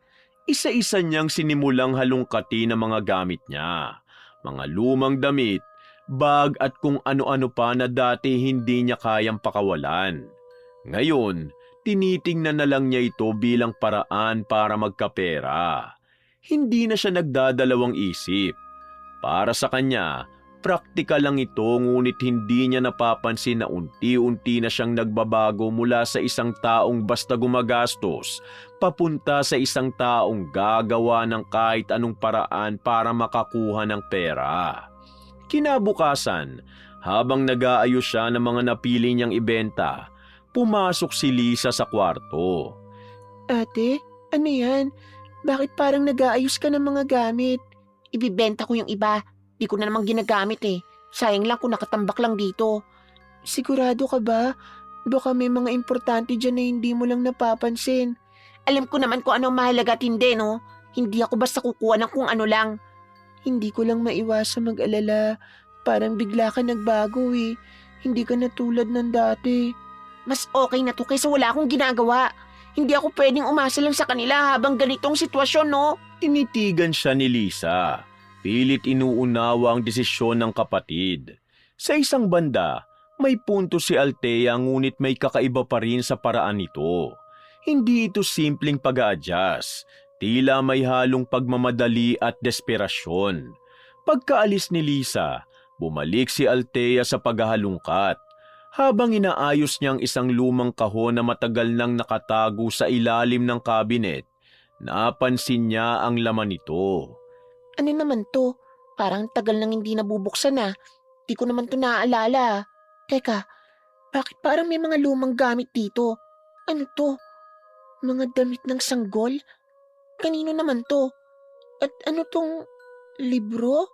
Isa-isa niyang sinimulang halungkati ng mga gamit niya. Mga lumang damit, bag at kung ano-ano pa na dati hindi niya kayang pakawalan. Ngayon, tinitingnan na lang niya ito bilang paraan para magkapera. Hindi na siya nagdadalawang isip. Para sa kanya, praktikal lang ito ngunit hindi niya napapansin na unti-unti na siyang nagbabago mula sa isang taong basta gumagastos papunta sa isang taong gagawa ng kahit anong paraan para makakuha ng pera. Kinabukasan, habang nag-aayos siya ng mga napili niyang ibenta, pumasok si Lisa sa kwarto. Ate, ano yan? Bakit parang nag-aayos ka ng mga gamit? Ibibenta ko yung iba. Di ko na namang ginagamit eh. Sayang lang kung nakatambak lang dito. Sigurado ka ba? Baka may mga importante dyan na hindi mo lang napapansin. Alam ko naman kung ano mahalaga at hindi, no? Hindi ako basta kukuha ng kung ano lang. Hindi ko lang maiwasa mag-alala. Parang bigla ka nagbago eh. Hindi ka na tulad ng dati. Mas okay na to kaysa wala akong ginagawa. Hindi ako pwedeng umasa lang sa kanila habang ganitong sitwasyon, no? Tinitigan siya ni Lisa. Pilit inuunawa ang desisyon ng kapatid. Sa isang banda, may punto si Althea ngunit may kakaiba pa rin sa paraan nito. Hindi ito simpleng pag-a-adjust. Tila may halong pagmamadali at desperasyon. Pagkaalis ni Lisa, bumalik si Althea sa paghahalungkat. Habang inaayos niyang isang lumang kahon na matagal nang nakatago sa ilalim ng kabinet, napansin niya ang laman nito. Ano naman to? Parang tagal nang hindi nabubuksan ah. Di ko naman to naaalala. Teka, bakit parang may mga lumang gamit dito? Ano to? Mga damit ng sanggol? Kanino naman to? At ano tong libro?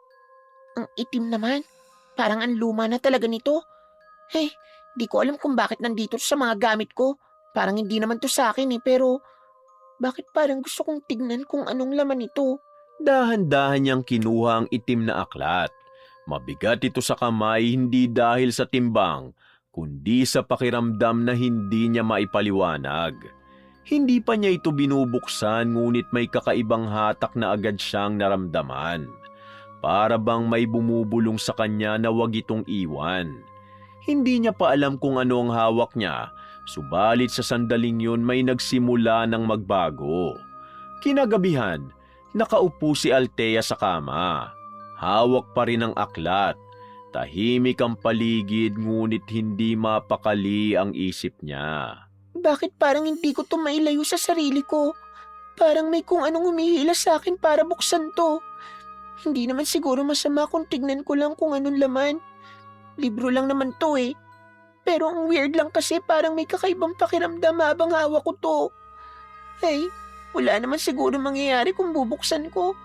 Ang itim naman. Parang ang luma na talaga nito. Hey, di ko alam kung bakit nandito sa mga gamit ko. Parang hindi naman to sa akin eh, pero bakit parang gusto kong tignan kung anong laman ito? Dahan-dahan niyang kinuha ang itim na aklat. Mabigat ito sa kamay hindi dahil sa timbang, kundi sa pakiramdam na hindi niya maipaliwanag. Hindi pa niya ito binubuksan ngunit may kakaibang hatak na agad siyang naramdaman. Para bang may bumubulong sa kanya na wag itong iwan. Hindi niya pa alam kung ano ang hawak niya, subalit sa sandaling yun may nagsimula ng magbago. Kinagabihan, nakaupo si Althea sa kama. Hawak pa rin ang aklat. Tahimik ang paligid ngunit hindi mapakali ang isip niya. Bakit parang hindi ko to mailayo sa sarili ko? Parang may kung anong humihila sa akin para buksan to. Hindi naman siguro masama kung tignan ko lang kung anong laman. Libro lang naman to eh. Pero ang weird lang kasi parang may kakaibang pakiramdam habang hawak ko to. Hey, wala naman siguro mangyayari kung bubuksan ko.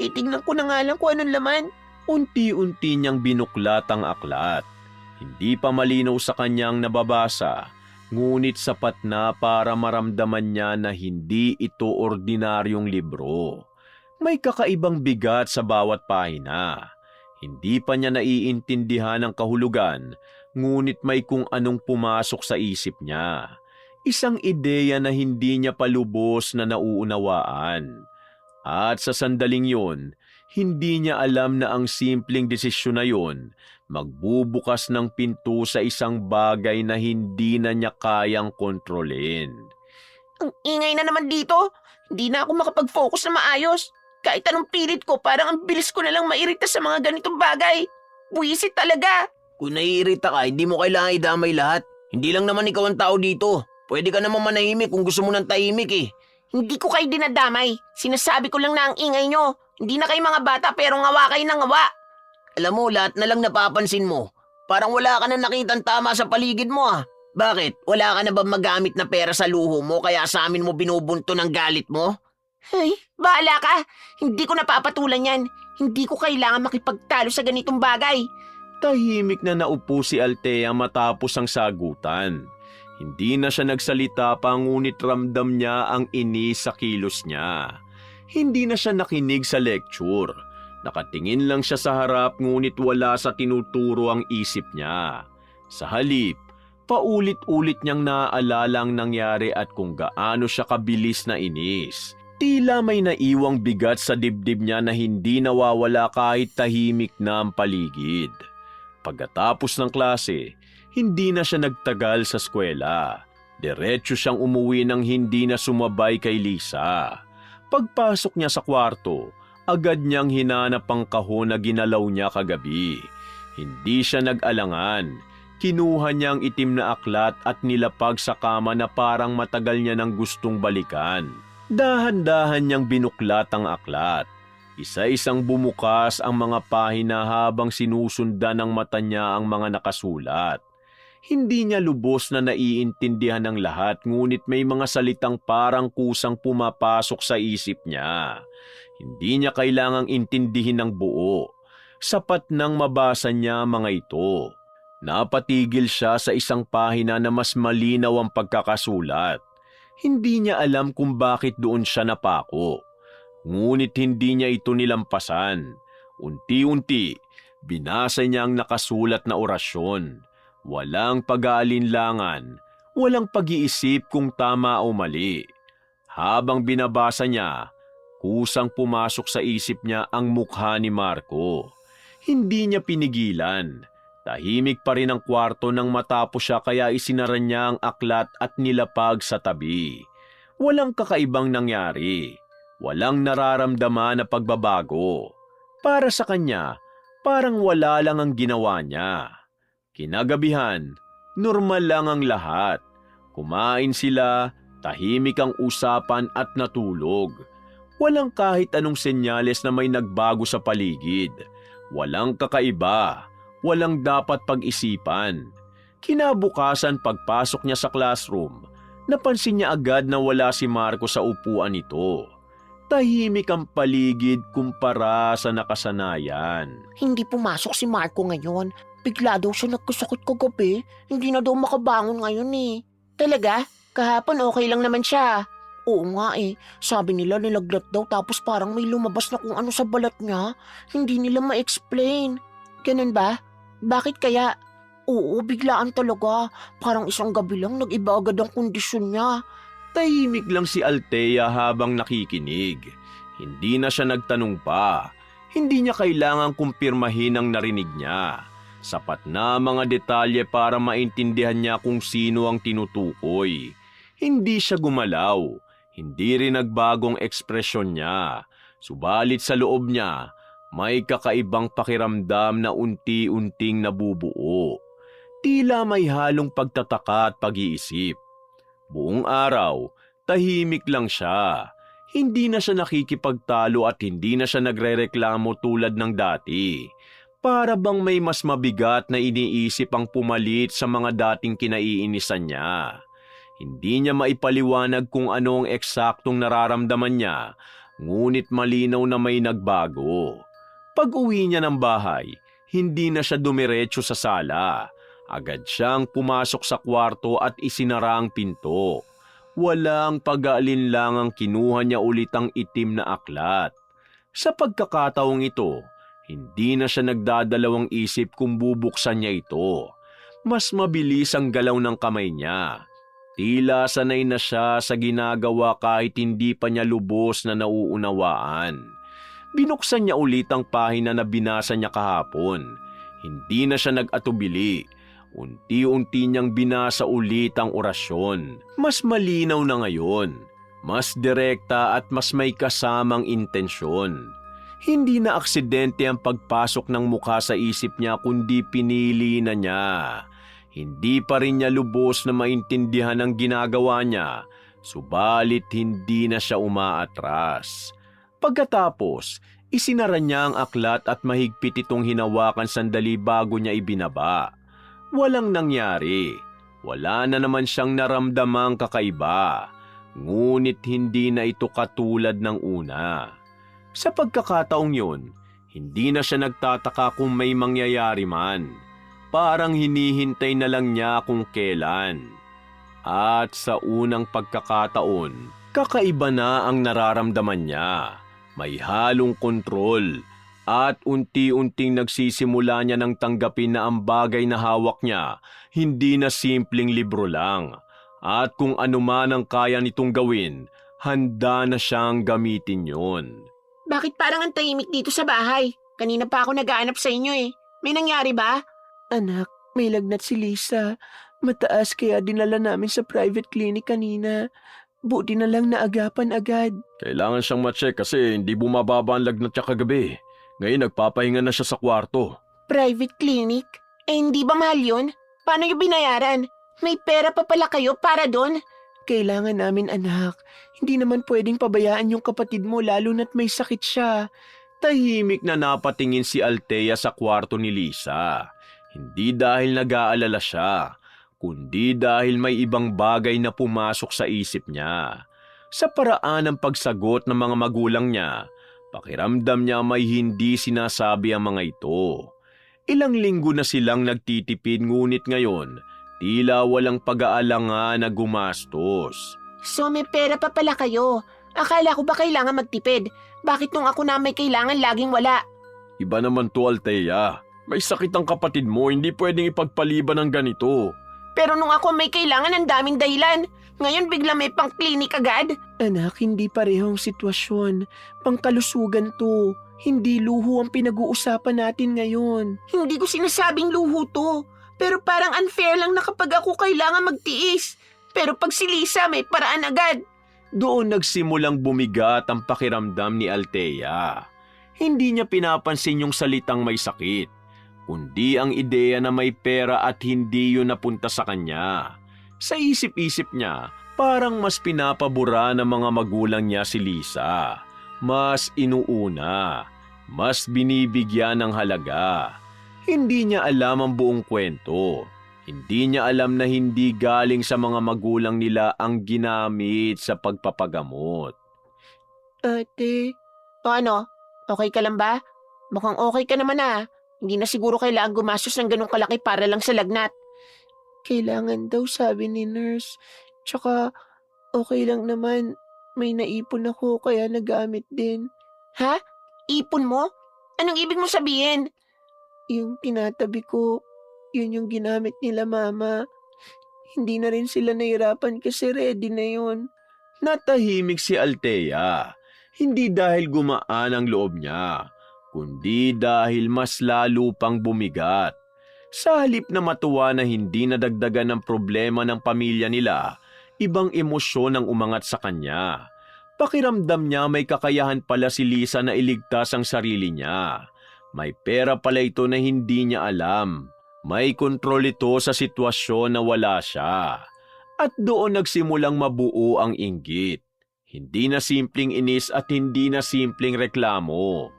Titignan ko na nga lang kung anong laman. Unti-unti niyang binuklat ang aklat. Hindi pa malinaw sa kanyang nababasa, ngunit sapat na para maramdaman niya na hindi ito ordinaryong libro. May kakaibang bigat sa bawat pahina. Hindi pa niya naiintindihan ang kahulugan, ngunit may kung anong pumasok sa isip niya. Isang ideya na hindi niya palubos na nauunawaan. At sa sandaling yon, hindi niya alam na ang simpleng desisyon na yon magbubukas ng pinto sa isang bagay na hindi na niya kayang kontrolin. Ang ingay na naman dito. Hindi na ako makapag-focus na maayos. Kahit anong pilit ko, parang ang bilis ko na lang mairita sa mga ganitong bagay. Buwisit talaga. Kung naiirita ka, hindi mo kailangan idamay lahat. Hindi lang naman ikaw ang tao dito. Pwede ka naman manahimik kung gusto mo ng tahimik eh. Hindi ko kayo dinadamay. Sinasabi ko lang na ang ingay nyo. Hindi na kayo mga bata pero ngawa kayo ng ngawa. Alam mo, lahat na lang napapansin mo. Parang wala ka na nakitang tama sa paligid mo ah. Bakit? Wala ka na ba magamit na pera sa luho mo kaya sa amin mo binubunto ng galit mo? Ay, bahala ka. Hindi ko napapatulan yan. Hindi ko kailangan makipagtalo sa ganitong bagay. Tahimik na naupo si Althea matapos ang sagutan. Hindi na siya nagsalita pa ngunit ramdam niya ang inis sa kilos niya. Hindi na siya nakinig sa lecture. Nakatingin lang siya sa harap ngunit wala sa tinuturo ang isip niya. Sa halip, paulit-ulit niyang naaalala ang nangyari at kung gaano siya kabilis na inis. Tila may naiwang bigat sa dibdib niya na hindi nawawala kahit tahimik na ang paligid. Pagkatapos ng klase, hindi na siya nagtagal sa eskwela. Diretso siyang umuwi nang hindi na sumabay kay Lisa. Pagpasok niya sa kwarto, agad niyang hinanap ang kahon na ginalaw niya kagabi. Hindi siya nag-alangan. Kinuha niya ang itim na aklat at nilapag sa kama na parang matagal niya nang gustong balikan. Dahan-dahan niyang binuklat ang aklat. Isa-isang bumukas ang mga pahina habang sinusundan ng mata niya ang mga nakasulat. Hindi niya lubos na naiintindihan ng lahat ngunit may mga salitang parang kusang pumapasok sa isip niya. Hindi niya kailangang intindihin ng buo. Sapat nang mabasa niya mga ito. Napatigil siya sa isang pahina na mas malinaw ang pagkakasulat. Hindi niya alam kung bakit doon siya napako. Ngunit hindi niya ito nilampasan. Unti-unti, binasa niya ang nakasulat na orasyon. Walang pag-aalinlangan, walang pag-iisip kung tama o mali. Habang binabasa niya, kusang pumasok sa isip niya ang mukha ni Marco. Hindi niya pinigilan. Tahimik pa rin ang kwarto nang matapos siya kaya isinara niya ang aklat at nilapag sa tabi. Walang kakaibang nangyari. Walang nararamdaman na pagbabago. Para sa kanya, parang wala lang ang ginawa niya. Kinagabihan, normal lang ang lahat. Kumain sila, tahimik ang usapan at natulog. Walang kahit anong senyales na may nagbago sa paligid. Walang kakaiba, walang dapat pag-isipan. Kinabukasan pagpasok niya sa classroom, napansin niya agad na wala si Marco sa upuan nito. Tahimik ang paligid kumpara sa nakasanayan. Hindi pumasok si Marco ngayon. Bigla daw siya nagkasakit kagabi. Hindi na daw makabangon ngayon eh. Talaga? Kahapon okay lang naman siya. Oo nga eh. Sabi nila nilaglat daw tapos parang may lumabas na kung ano sa balat niya. Hindi nila ma-explain. Ganun ba? Bakit kaya? Oo, biglaan talaga. Parang isang gabi lang nag-iba agad ang kondisyon niya. Tahimik lang si Althea habang nakikinig. Hindi na siya nagtanong pa. Hindi niya kailangang kumpirmahin ang narinig niya. Sapat na mga detalye para maintindihan niya kung sino ang tinutukoy. Hindi siya gumalaw. Hindi rin nagbagong ekspresyon niya. Subalit sa loob niya, may kakaibang pakiramdam na unti-unting nabubuo. Tila may halong pagtataka at pag-iisip. Buong araw, tahimik lang siya. Hindi na siya nakikipagtalo at hindi na siya nagrereklamo tulad ng dati. Para bang may mas mabigat na iniisip ang pumalit sa mga dating kinaiinisan niya. Hindi niya maipaliwanag kung ano ang eksaktong nararamdaman niya, ngunit malinaw na may nagbago. Pag-uwi niya ng bahay, hindi na siya dumiretso sa sala. Agad siyang pumasok sa kwarto at isinara ang pinto. Walang pag-aalinlangang kinuha niya ulit ang itim na aklat. Sa pagkakataong ito, hindi na siya nagdadalawang isip kung bubuksan niya ito. Mas mabilis ang galaw ng kamay niya. Tila sanay na siya sa ginagawa kahit hindi pa niya lubos na nauunawaan. Binuksan niya ulit ang pahina na binasa niya kahapon. Hindi na siya nag-atubili. Unti-unti niyang binasa ulit ang orasyon. Mas malinaw na ngayon. Mas direkta at mas may kasamang intensyon. Hindi na aksidente ang pagpasok ng mukha sa isip niya kundi pinili na niya. Hindi pa rin niya lubos na maintindihan ang ginagawa niya, subalit hindi na siya umaatras. Pagkatapos, isinara niya ang aklat at mahigpit itong hinawakan sandali bago niya ibinaba. Walang nangyari. Wala na naman siyang naramdamang kakaiba. Ngunit hindi na ito katulad ng una. Sa pagkakataong yun, hindi na siya nagtataka kung may mangyayari man. Parang hinihintay na lang niya kung kailan. At sa unang pagkakataon, kakaiba na ang nararamdaman niya. May halong kontrol at unti-unting nagsisimula niya ng tanggapin na ang bagay na hawak niya hindi na simpleng libro lang. At kung ano man ang kaya nitong gawin, handa na siyang gamitin yon. Bakit parang ang tahimik dito sa bahay? Kanina pa ako nag-aanap sa inyo eh. May nangyari ba? Anak, may lagnat si Lisa. Mataas kaya dinala namin sa private clinic kanina. Buti na lang naagapan agad. Kailangan siyang ma-check kasi hindi bumababa ang lagnat niya kagabi. Ngayon nagpapahinga na siya sa kwarto. Private clinic? Eh hindi ba mahal yun? Paano yung binayaran? May pera pa pala kayo para doon? Kailangan namin anak. Hindi naman pwedeng pabayaan yung kapatid mo lalo na't may sakit siya. Tahimik na napatingin si Althea sa kwarto ni Lisa. Hindi dahil nag-aalala siya, kundi dahil may ibang bagay na pumasok sa isip niya. Sa paraan ng pagsagot ng mga magulang niya, pakiramdam niya may hindi sinasabi ang mga ito. Ilang linggo na silang nagtitipid ngunit ngayon, tila walang pag-aalangan na gumastos. So may pera pa pala kayo. Akala ko ba kailangan magtipid? Bakit nung ako na may kailangan laging wala? Iba naman to, Althea. May sakit ang kapatid mo, hindi pwedeng ipagpaliban ng ganito. Pero nung ako may kailangan ang daming dahilan. Ngayon bigla may pang-clinic agad. Anak, hindi parehong sitwasyon. Pangkalusugan to. Hindi luho ang pinag-uusapan natin ngayon. Hindi ko sinasabing luho to. Pero parang unfair lang na kapag ako kailangan magtiis. Pero pag si Lisa may paraan agad. Doon nagsimulang bumigat ang pakiramdam ni Althea. Hindi niya pinapansin yung salitang may sakit, kundi ang ideya na may pera at hindi yun napunta sa kanya. Sa isip-isip niya, parang mas pinapabura ng mga magulang niya si Lisa. Mas inuuna, mas binibigyan ng halaga. Hindi niya alam ang buong kwento. Hindi niya alam na hindi galing sa mga magulang nila ang ginamit sa pagpapagamot. Ate, ano? Okay ka lang ba? Mukhang okay ka naman ah. Hindi na siguro kailangan gumastos ng ganong kalaki para lang sa lagnat. Kailangan daw sabi ni nurse. Tsaka okay lang naman. May naipon ako kaya nagamit din. Ha? Ipon mo? Anong ibig mo sabihin? Yung tinatabi ko, yun yung ginamit nila mama. Hindi na rin sila nahirapan kasi ready na yun. Natahimik si Althea. Hindi dahil gumaan ang loob niya, kundi dahil mas lalo pang bumigat. Sa halip na matuwa na hindi nadagdagan ng problema ng pamilya nila, ibang emosyon ang umangat sa kanya. Pakiramdam niya may kakayahan pala si Lisa na iligtas ang sarili niya. May pera pala ito na hindi niya alam. May kontrol ito sa sitwasyon na wala siya. At doon nagsimulang mabuo ang inggit. Hindi na simpleng inis at hindi na simpleng reklamo,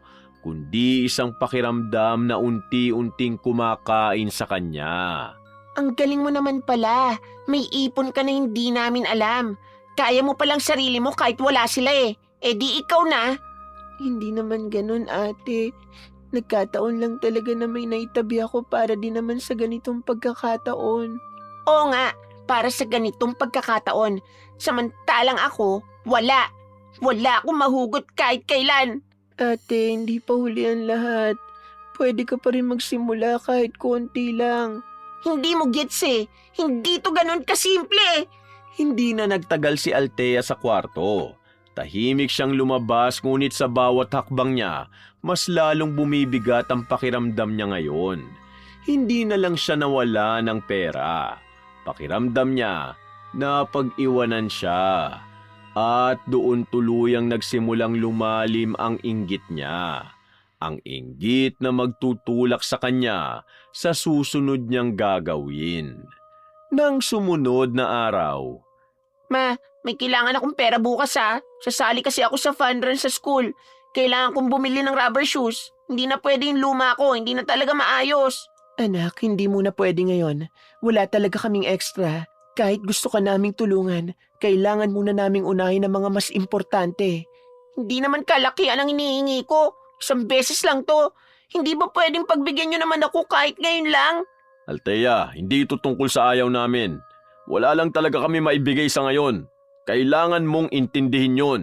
kundi isang pakiramdam na unti-unting kumakain sa kanya. Ang galing mo naman pala. May ipon ka na hindi namin alam. Kaya mo palang sarili mo kahit wala sila eh. Eh di ikaw na. Hindi naman ganun ate. Nagkataon lang talaga na may naitabi ako para din naman sa ganitong pagkakataon. Oo nga, para sa ganitong pagkakataon. Samantalang ako, wala. Wala akong mahugot kahit kailan. Ate, hindi pa huli ang lahat. Pwede ka pa rin magsimula kahit konti lang. Hindi mo gets eh. Hindi to ganun kasimple. Hindi na nagtagal si Althea sa kwarto. Tahimik siyang lumabas ngunit sa bawat hakbang niya, mas lalong bumibigat ang pakiramdam niya ngayon. Hindi na lang siya nawala ng pera. Pakiramdam niya na pag-iwanan siya. At doon tuluyang nagsimulang lumalim ang inggit niya. Ang inggit na magtutulak sa kanya sa susunod niyang gagawin. Nang sumunod na araw, Ma, may kailangan akong pera bukas ha. Sasali kasi ako sa fun run sa school. Kailangan kong bumili ng rubber shoes. Hindi na pwede yung luma ko, hindi na talaga maayos. Anak, hindi muna pwede ngayon. Wala talaga kaming extra. Kahit gusto ka naming tulungan, kailangan muna naming unahin ang mga mas importante. Hindi naman kalakihan ang hinihingi ko. Isang beses lang to. Hindi ba pwedeng pagbigyan nyo naman ako kahit ngayon lang? Althea, hindi ito tungkol sa ayaw namin. Wala lang talaga kami maibigay sa ngayon. Kailangan mong intindihin yon.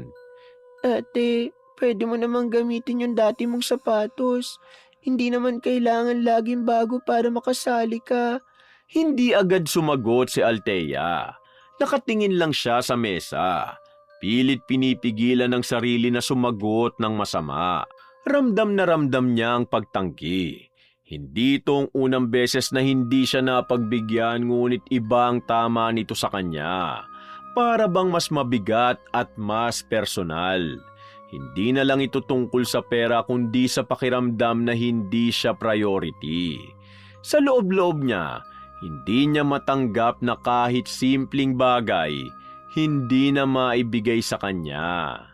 Ate, pwede mo namang gamitin yung dati mong sapatos. Hindi naman kailangan laging bago para makasali ka. Hindi agad sumagot si Althea. Nakatingin lang siya sa mesa. Pilit pinipigilan ng sarili na sumagot ng masama. Ramdam na ramdam niya ang pagtanggi. Hindi itong unang beses na hindi siya napagbigyan ngunit iba ang tama nito sa kanya. Para bang mas mabigat at mas personal. Hindi na lang ito tungkol sa pera kundi sa pakiramdam na hindi siya priority. Sa loob-loob niya, hindi niya matanggap na kahit simpleng bagay, hindi na maibigay sa kanya.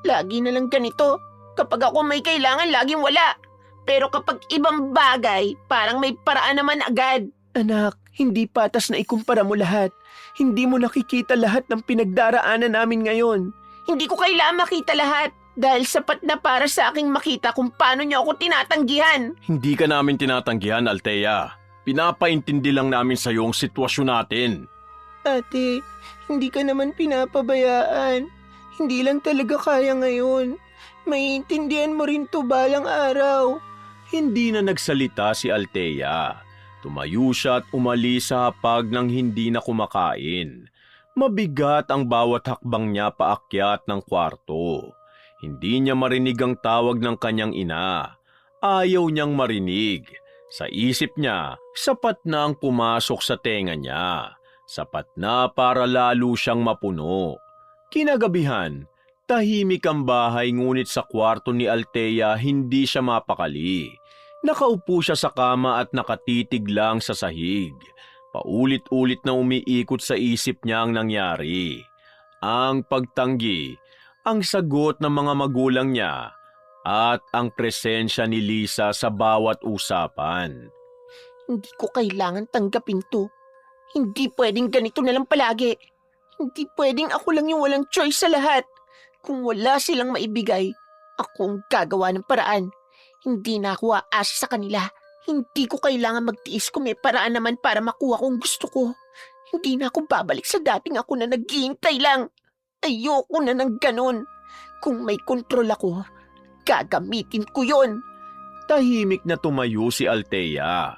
Lagi na lang ganito. Kapag ako may kailangan, laging wala. Pero kapag ibang bagay, parang may paraan naman agad. Anak, hindi patas na ikumpara mo lahat. Hindi mo nakikita lahat ng pinagdaraanan namin ngayon. Hindi ko kailangan makita lahat dahil sapat na para sa aking makita kung paano niyo ako tinatanggihan. Hindi ka namin tinatanggihan, Althea. Pinapaintindi lang namin sa iyo ang sitwasyon natin. Ate, hindi ka naman pinapabayaan. Hindi lang talaga kaya ngayon. Maiintindihan mo rin to balang araw. Hindi na nagsalita si Althea. Tumayo siya at umalis sa hapag nang hindi na kumakain. Mabigat ang bawat hakbang niya paakyat ng kwarto. Hindi niya marinig ang tawag ng kanyang ina. Ayaw niyang marinig. Sa isip niya, sapat na ang pumasok sa tenga niya. Sapat na para lalo siyang mapuno. Kinagabihan, tahimik ang bahay ngunit sa kwarto ni Althea hindi siya mapakali. Nakaupo siya sa kama at nakatitig lang sa sahig. Paulit-ulit na umiikot sa isip niya ang nangyari. Ang pagtanggi, ang sagot ng mga magulang niya, at ang presensya ni Lisa sa bawat usapan. Hindi ko kailangan tanggapin to. Hindi pwedeng ganito na lang palagi. Hindi pwedeng ako lang yung walang choice sa lahat. Kung wala silang maibigay, ako ang gagawa ng paraan. Hindi na ako aasa sa kanila. Hindi ko kailangan magtiis kung may paraan naman para makuha kung gusto ko. Hindi na ako babalik sa dating ako na naghihintay lang. Ayoko na ng ganun. Kung may kontrol ako, gagamitin ko yon. Tahimik na tumayo si Althea.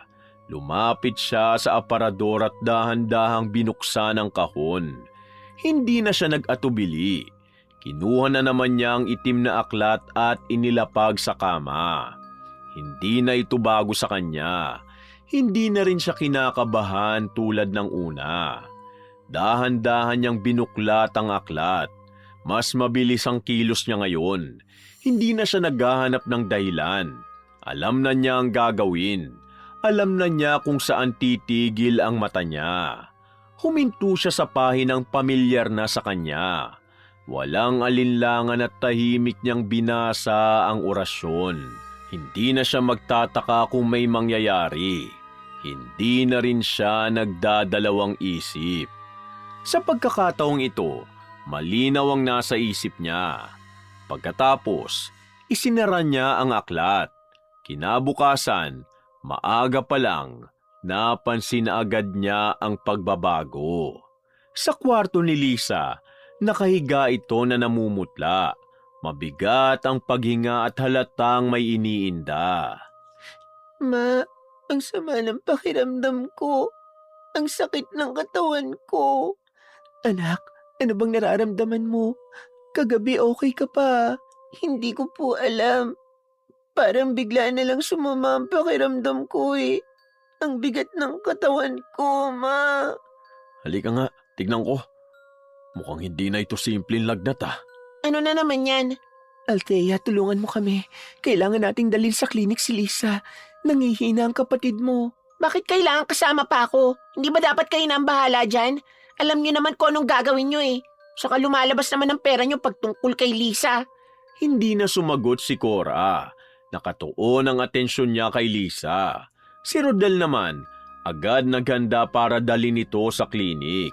Lumapit siya sa aparador at dahan-dahang binuksan ang kahon. Hindi na siya nag-atubili. Kinuha na naman niya ang itim na aklat at inilapag sa kama. Hindi na ito bago sa kanya. Hindi na rin siya kinakabahan tulad ng una. Dahan-dahan niyang binuklat ang aklat. Mas mabilis ang kilos niya ngayon. Hindi na siya naghahanap ng dahilan. Alam na niya ang gagawin. Alam na niya kung saan titigil ang mata niya. Huminto siya sa pahinang pamilyar na sa kanya. Walang alinlangan at tahimik niyang binasa ang orasyon. Hindi na siya magtataka kung may mangyayari. Hindi na rin siya nagdadalawang isip. Sa pagkakataong ito, malinaw ang nasa isip niya. Pagkatapos, isinara niya ang aklat. Kinabukasan, maaga pa lang, napansin na agad niya ang pagbabago. Sa kwarto ni Lisa, nakahiga ito na namumutla. Mabigat ang paghinga at halatang may iniinda. Ma, ang sama ng pakiramdam ko. Ang sakit ng katawan ko. Anak, ano bang nararamdaman mo? Kagabi okay ka pa. Hindi ko po alam. Parang bigla na lang sumama ang pakiramdam ko eh. Ang bigat ng katawan ko, Ma. Halika nga, tignan ko. Mukhang hindi na ito simpleng lagnat ah. Ano na naman yan? Althea, tulungan mo kami. Kailangan nating dalhin sa klinik si Lisa. Nangihina ang kapatid mo. Bakit kailangan kasama pa ako? Hindi ba dapat kayo na ang bahala dyan? Alam niyo naman kung anong gagawin niyo eh. Saka lumalabas naman ang pera niyo pagtungkol kay Lisa. Hindi na sumagot si Cora. Nakatuon ang atensyon niya kay Lisa. Si Rodel naman, agad naghanda para dalhin ito sa klinik.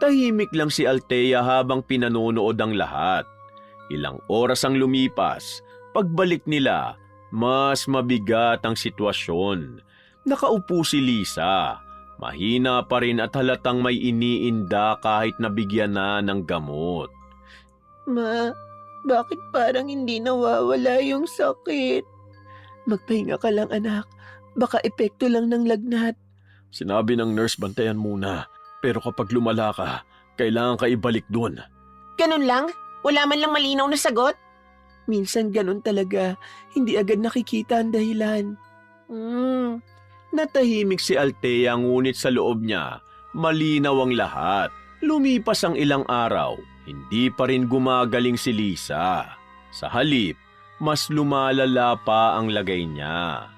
Tahimik lang si Althea habang pinanonood ang lahat. Ilang oras ang lumipas. Pagbalik nila, mas mabigat ang sitwasyon. Nakaupo si Lisa. Mahina pa rin at halatang may iniinda kahit nabigyan na ng gamot. Ma, bakit parang hindi nawawala yung sakit? Magpahinga ka lang anak. Baka epekto lang ng lagnat. Sinabi ng nurse bantayan muna. Pero kapag lumala ka, kailangan ka ibalik doon. Ganun lang? Wala man lang malinaw na sagot? Minsan ganun talaga. Hindi agad nakikita ang dahilan. Natahimik si Althea ngunit sa loob niya, malinaw ang lahat. Lumipas ang ilang araw, hindi pa rin gumagaling si Lisa. Sa halip, mas lumalala pa ang lagay niya.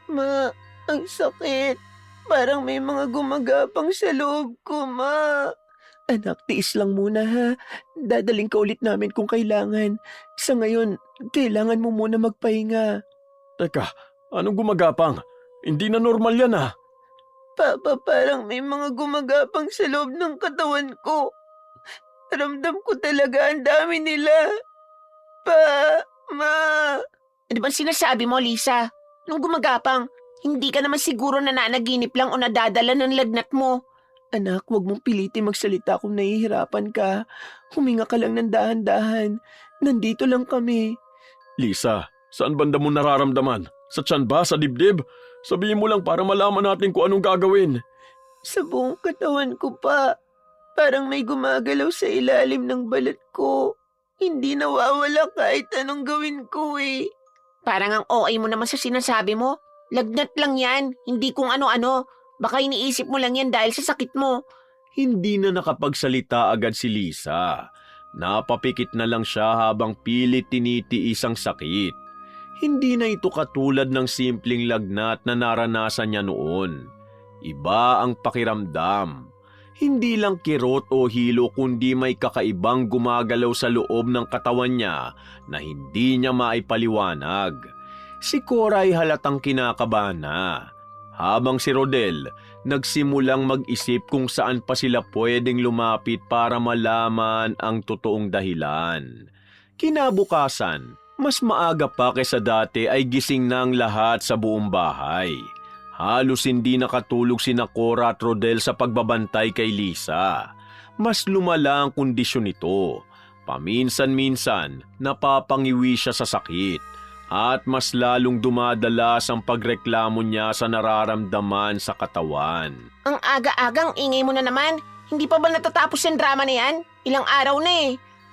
Ma, ang sakit. Parang may mga gumagapang sa loob ko, Ma. Anak, tiis lang muna ha. Dadaling ka ulit namin kung kailangan. Sa ngayon, kailangan mo muna magpahinga. Teka, anong gumagapang? Hindi na normal yan ah. Papa, parang may mga gumagapang sa loob ng katawan ko. Ramdam ko talaga ang dami nila. Ma. Ano bang sinasabi mo, Lisa? Nung gumagapang, hindi ka naman siguro nananaginip lang o nadadala ng lagnat mo. Anak, huwag mong pilitin magsalita kung nahihirapan ka. Huminga ka lang ng dahan-dahan. Nandito lang kami. Lisa, saan banda mo nararamdaman? Sa tiyan ba? Sa dibdib? Sabihin mo lang para malaman natin kung anong gagawin. Sa buong katawan ko pa. Parang may gumagalaw sa ilalim ng balat ko. Hindi nawawala kahit anong gawin ko eh. Parang ang OA mo naman sa sinasabi mo. Lagnat lang yan, hindi kung ano-ano. Baka iniisip mo lang yan dahil sa sakit mo. Hindi na nakapagsalita agad si Lisa. Napapikit na lang siya habang pilit tinitiis ang sakit. Hindi na ito katulad ng simpleng lagnat na naranasan niya noon. Iba ang pakiramdam. Hindi lang kirot o hilo kundi may kakaibang gumagalaw sa loob ng katawan niya na hindi niya maipaliwanag. Si Cora ay halatang kinakabahan na. Habang si Rodel, nagsimulang mag-isip kung saan pa sila pwedeng lumapit para malaman ang totoong dahilan. Kinabukasan, mas maaga pa kaysa dati ay gising na ang lahat sa buong bahay. Halos hindi nakatulog sina Cora at Rodel sa pagbabantay kay Lisa. Mas lumala ang kondisyon nito. Paminsan-minsan, napapangiwi siya sa sakit. At mas lalong dumadalas ang pagreklamo niya sa nararamdaman sa katawan. Ang aga-agang ingay mo na naman. Hindi pa ba natatapos yung drama na yan? Ilang araw na eh.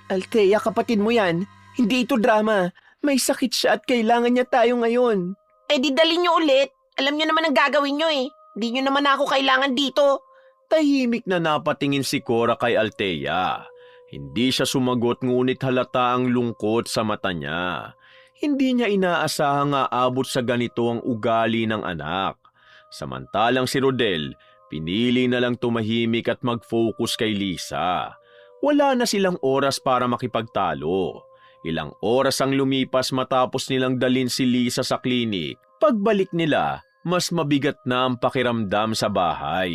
Althea, kapatid mo yan. Hindi ito drama. May sakit siya at kailangan niya tayo ngayon. Eh di dali niyo ulit. Alam niyo naman ang gagawin niyo eh. Di niyo naman ako kailangan dito. Tahimik na napatingin si Cora kay Althea. Hindi siya sumagot ngunit halata ang lungkot sa mata niya. Hindi niya inaasahang aabot sa ganito ang ugali ng anak. Samantalang si Rodel, pinili na lang tumahimik at mag-focus kay Lisa. Wala na silang oras para makipagtalo. Ilang oras ang lumipas matapos nilang dalhin si Lisa sa klinik. Pagbalik nila, mas mabigat na ang pakiramdam sa bahay.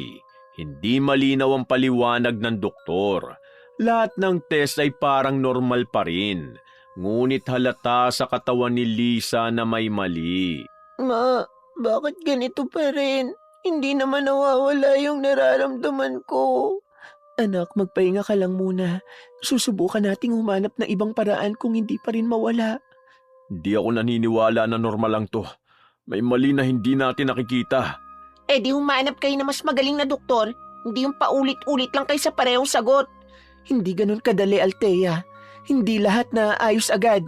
Hindi malinaw ang paliwanag ng doktor. Lahat ng test ay parang normal pa rin. Ngunit halata sa katawan ni Lisa na may mali. Ma, bakit ganito pa rin? Hindi naman nawawala yung nararamdaman ko. Anak, magpahinga ka lang muna. Susubukan nating humanap ng ibang paraan kung hindi pa rin mawala. Hindi ako naniniwala na normal lang to. May mali na hindi natin nakikita. Eh di humanap kayo na mas magaling na doktor. Hindi yung paulit-ulit lang kayo sa parehong sagot. Hindi ganun kadali, Althea. Hindi lahat na ayos agad.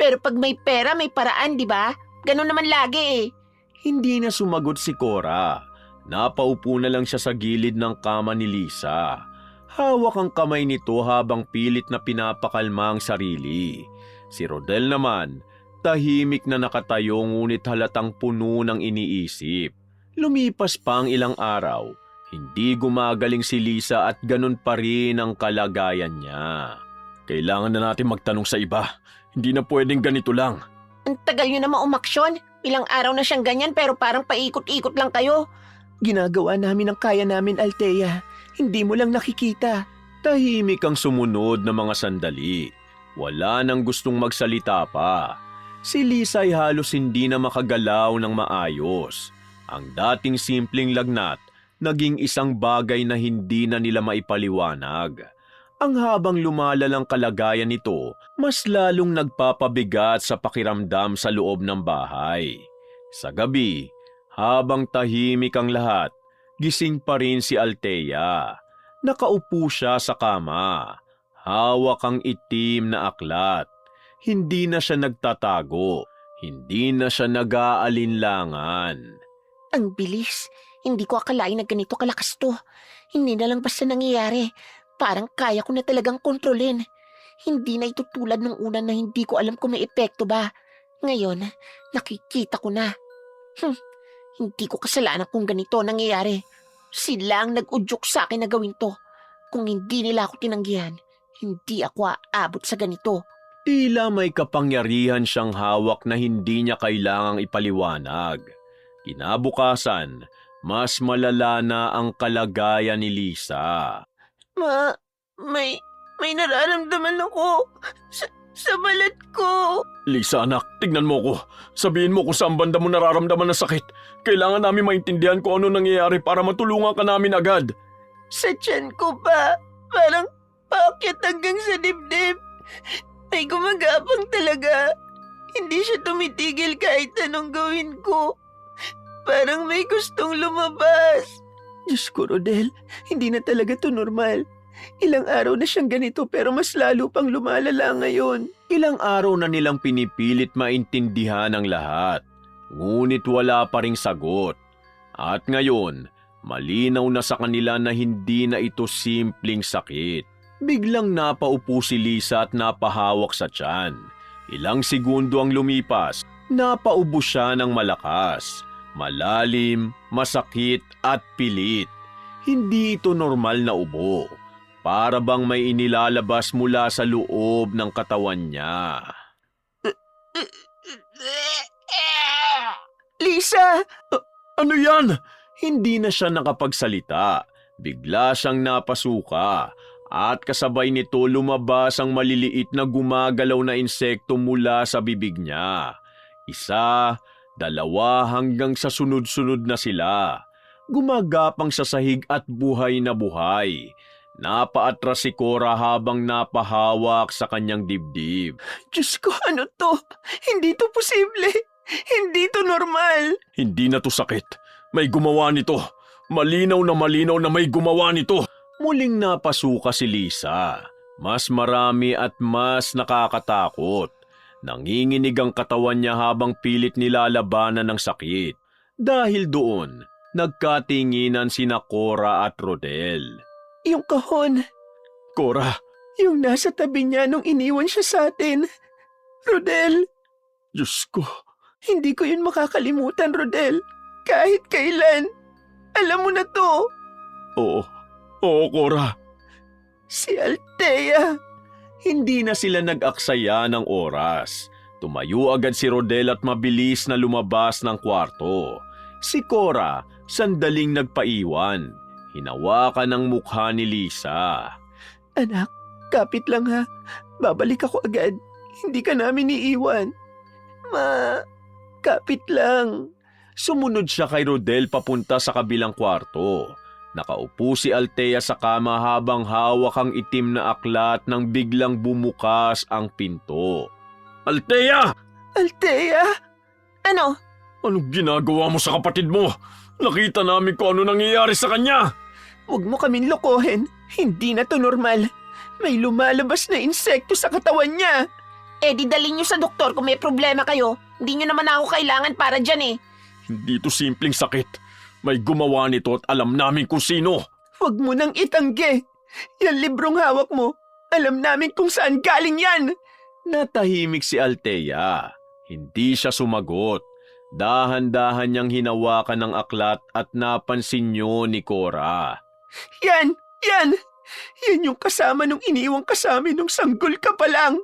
Pero pag may pera, may paraan, di ba? Ganun naman lagi eh. Hindi na sumagot si Cora. Napaupo na lang siya sa gilid ng kama ni Lisa. Hawak ang kamay nito habang pilit na pinapakalma ang sarili. Si Rodel naman, tahimik na nakatayo ngunit halatang puno ng iniisip. Lumipas pa ang ilang araw. Hindi gumagaling si Lisa at ganun pa rin ang kalagayan niya. Kailangan na natin magtanong sa iba. Hindi na pwedeng ganito lang. Ang tagal nyo naman umaksyon. Ilang araw na siyang ganyan pero parang paikot-ikot lang kayo. Ginagawa namin ang kaya namin, Althea. Hindi mo lang nakikita. Tahimik ang sumunod na mga sandali. Wala nang gustong magsalita pa. Si Lisa ay halos hindi na makagalaw ng maayos. Ang dating simpleng lagnat, naging isang bagay na hindi na nila maipaliwanag. Ang habang lumalalang kalagayan nito, mas lalong nagpapabigat sa pakiramdam sa loob ng bahay. Sa gabi, habang tahimik ang lahat, gising pa rin si Althea. Nakaupo siya sa kama. Hawak ang itim na aklat. Hindi na siya nagtatago. Hindi na siya nag-aalinlangan. Ang bilis. Hindi ko akalain na ganito kalakas to. Hindi na lang basta nangyayari. Parang kaya ko na talagang kontrolin. Hindi na ito tulad ng una na hindi ko alam kung may epekto ba. Ngayon, nakikita ko na. Hindi ko kasalanan kung ganito nangyayari. Sila ang nag-udyok sa akin na gawin to. Kung hindi nila ako tinanggihan, hindi ako aabot sa ganito. Tila may kapangyarihan siyang hawak na hindi niya kailangang ipaliwanag. Kinabukasan, mas malala na ang kalagayan ni Lisa. May nararamdaman ako sa balat ko. Lisa anak, tignan mo ko. Sabihin mo kung saan banda mo nararamdaman ng sakit. Kailangan namin maintindihan kung ano nangyayari para matulungan ka namin agad. Sa tiyan ko pa. Parang paakyat hanggang sa dibdib. May gumagapang talaga. Hindi siya tumitigil kahit anong gawin ko. Parang may gustong lumabas. Diyos ko, Rodel, hindi na talaga to normal. Ilang araw na siyang ganito pero mas lalo pang lumalala ngayon. Ilang araw na nilang pinipilit maintindihan ang lahat. Ngunit wala pa ring sagot. At ngayon, malinaw na sa kanila na hindi na ito simpleng sakit. Biglang napaupo si Lisa at napahawak sa tiyan. Ilang segundo ang lumipas, napaubo siya ng malakas. Malalim, masakit at pilit. Hindi ito normal na ubo. Para bang may inilalabas mula sa loob ng katawan niya. Lisa! Ano yan? Hindi na siya nakapagsalita. Bigla siyang napasuka at kasabay nito lumabas ang maliliit na gumagalaw na insekto mula sa bibig niya. Isa, dalawa hanggang sa sunod-sunod na sila. Gumagapang sa sahig at buhay na buhay. Napaatras si Cora habang napahawak sa kanyang dibdib. Diyos ko, ano to? Hindi to posible. Hindi to normal. Hindi na to sakit. May gumawa nito. Malinaw na may gumawa nito. Muling napasuka si Lisa. Mas marami at mas nakakatakot. Nanginginig ang katawan niya habang pilit nilalabanan ng sakit. Dahil doon, nagkatinginan sina Cora at Rodel. Yung kahon. Cora, Yung nasa tabi niya nung iniwan siya sa atin. Rodel, Diyos ko. hindi ko yun makakalimutan, Rodel. Kahit kailan. Alam mo na to. Oo, Cora. Si Althea. Hindi na sila nag-aksaya ng oras. Tumayo agad si Rodel at mabilis na lumabas ng kwarto. Si Cora, sandaling nagpaiwan. Hinawakan ang mukha ni Lisa. Anak, kapit lang ha. Babalik ako agad. Hindi ka namin iiwan. Ma, kapit lang. Sumunod siya kay Rodel papunta sa kabilang kwarto. Nakaupo si Althea sa kama habang hawak ang itim na aklat nang biglang bumukas ang pinto. Althea! Althea! Ano? Anong ginagawa mo sa kapatid mo? Nakita namin kung ano nangyayari sa kanya. Huwag mo kaming lokohin. Hindi na to normal. May lumalabas na insekto sa katawan niya. Eh di dalhin niyo sa doktor kung may problema kayo. Hindi niyo naman ako kailangan para dyan eh. Hindi to simpleng sakit. May gumawa nito at alam namin kung sino. Huwag mo nang itanggi. Yan librong hawak mo. Alam namin kung saan galing yan. Natahimik si Althea. Hindi siya sumagot. Dahan-dahan niyang hinawakan ng aklat at napansin niyo ni Cora. Yan! Yan! Yan yung kasama nung iniwang kasama nung sanggol ka pa lang.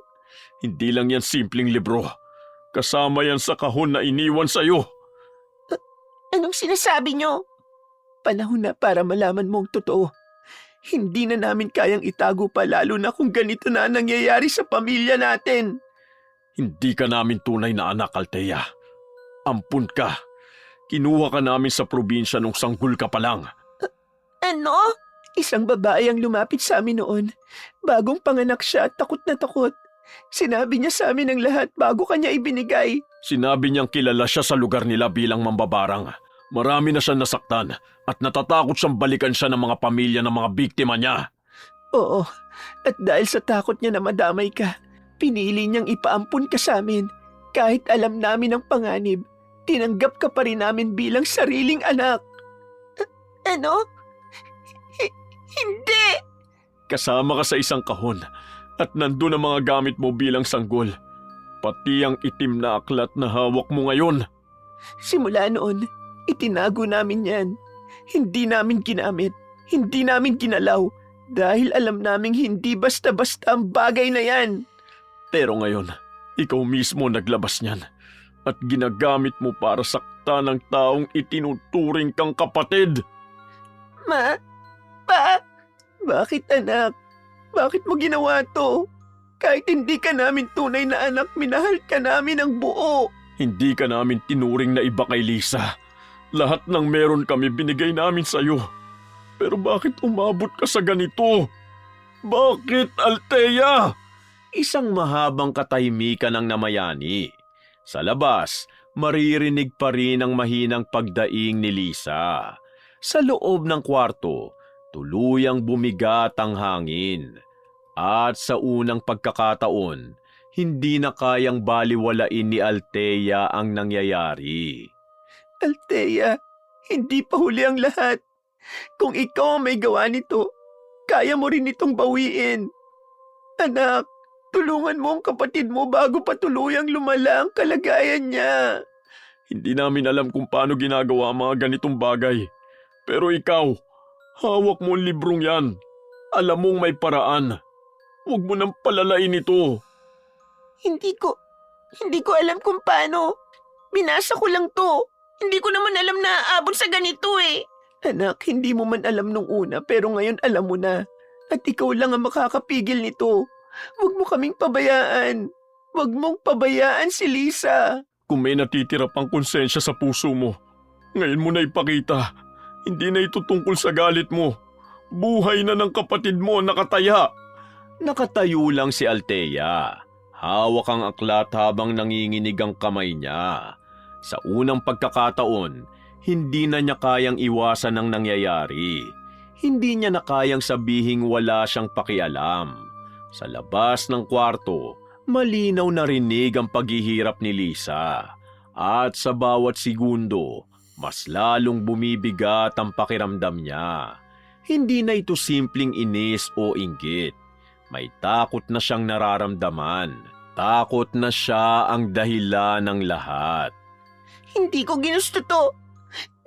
Hindi lang yan simpleng libro. Kasama yan sa kahon na iniwan sa'yo. Anong sinasabi niyo? Panahon na para malaman mong totoo. Hindi na namin kayang itago pa lalo na kung ganito na ang nangyayari sa pamilya natin. Hindi ka namin tunay na anak, Althea. Ampun ka. Kinuha ka namin sa probinsya nung sanggol ka pa lang. Ano? Isang babae ang lumapit sa amin noon. Bagong panganak siya at takot na takot. Sinabi niya sa amin ang lahat bago kanya ibinigay. Sinabi niyang kilala siya sa lugar nila bilang mambabarang. Marami na siya nasaktan at natatakot siyang balikan siya ng mga pamilya ng mga biktima niya. Oo, at dahil sa takot niya na madamay ka, pinili niyang ipaampun ka sa amin. Kahit alam namin ang panganib, tinanggap ka pa rin namin bilang sariling anak. Ano? Hindi! Kasama ka sa isang kahon at nandun ang mga gamit mo bilang sanggol. Pati ang itim na aklat na hawak mo ngayon. Simula noon, itinago namin yan. Hindi namin ginamit, hindi namin ginalaw, dahil alam naming hindi basta-basta ang bagay na yan. Pero ngayon, ikaw mismo naglabas niyan at ginagamit mo para saktan ng taong itinuturing kang kapatid. Ma? Pa? Bakit anak? Bakit mo ginawa to? Kahit hindi ka namin tunay na anak, minahal ka namin ang buo. Hindi ka namin tinuring na iba kay Lisa. Lahat ng meron kami binigay namin sa'yo. Pero bakit umabot ka sa ganito? Bakit, Althea? Isang mahabang katahimikan ang namayani. Sa labas, maririnig pa rin ang mahinang pagdaing ni Lisa. Sa loob ng kwarto, tuluyang bumigat ang hangin. At sa unang pagkakataon, hindi na kayang baliwalain ni Althea ang nangyayari. Althea, hindi pa huli ang lahat. Kung ikaw ang may gawa nito, kaya mo rin itong bawiin. Anak, tulungan mo ang kapatid mo bago pa tuluyang lumala ang kalagayan niya. Hindi namin alam kung paano ginagawa ang mga ganitong bagay. Pero ikaw, hawak mo ang librong yan. Alam mong may paraan. Huwag mo nang palalain ito. Hindi ko alam kung paano. Binasa ko lang to. Hindi ko naman alam na aabot sa ganito eh. Anak, hindi mo man alam nung una pero ngayon alam mo na. At ikaw lang ang makakapigil nito. Huwag mo kaming pabayaan. Huwag mong pabayaan si Lisa. Kung may natitira pang konsensya sa puso mo, ngayon mo na ipakita. Hindi na ito tungkol sa galit mo. Buhay na ng kapatid mo nakataya. Nakatayo lang si Althea. Hawak ang aklat habang nanginginig ang kamay niya. Sa unang pagkakataon, hindi na niya kayang iwasan ang nangyayari. Hindi niya na kayang sabihing wala siyang pakialam. Sa labas ng kwarto, malinaw na rinig ang paghihirap ni Lisa. At sa bawat segundo, mas lalong bumibigat ang pakiramdam niya. Hindi na ito simpleng inis o inggit. May takot na siyang nararamdaman. Takot na siya ang dahilan ng lahat. Hindi ko ginusto to.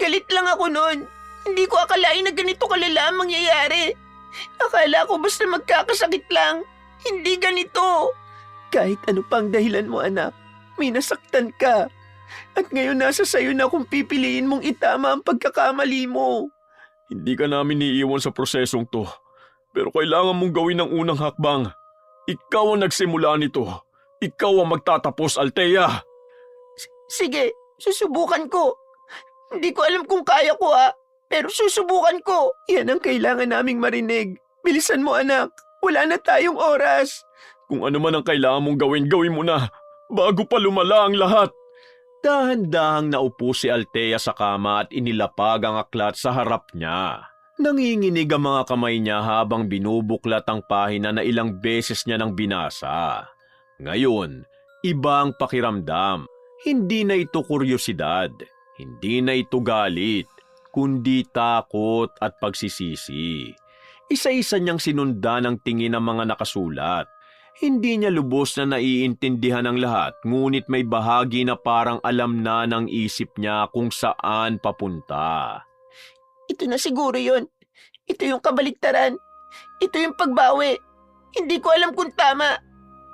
Galit lang ako noon. Hindi ko akalain na ganito kalala ang mangyayari. Akala ko basta magkakasakit lang. Hindi ganito. Kahit ano pang dahilan mo anak, may nasaktan ka. At ngayon nasa sayo na kung pipiliin mong itama ang pagkakamali mo. Hindi ka namin iiwan sa prosesong to. Pero kailangan mong gawin ang unang hakbang. Ikaw ang nagsimula nito. Ikaw ang magtatapos, Althea. Sige, susubukan ko. Hindi ko alam kung kaya ko pero susubukan ko. Yan ang kailangan naming marinig. Bilisan mo anak, wala na tayong oras. Kung ano man ang kailangan mong gawin, gawin mo na. Bago pa lumala ang lahat. Dahan-dahang naupo si Althea sa kama at inilapag ang aklat sa harap niya. Nanginginig ang mga kamay niya habang binubuklat ang pahina na ilang beses niya nang binasa. Ngayon, iba ang pakiramdam. Hindi na ito kuryosidad, hindi na ito galit, kundi takot at pagsisisi. Isa-isa niyang sinundan ang tingin ng mga nakasulat. Hindi niya lubos na naiintindihan ang lahat, ngunit may bahagi na parang alam na ng isip niya kung saan papunta. Ito na siguro yon. Ito yung kabaliktaran. Ito yung pagbawi. Hindi ko alam kung tama.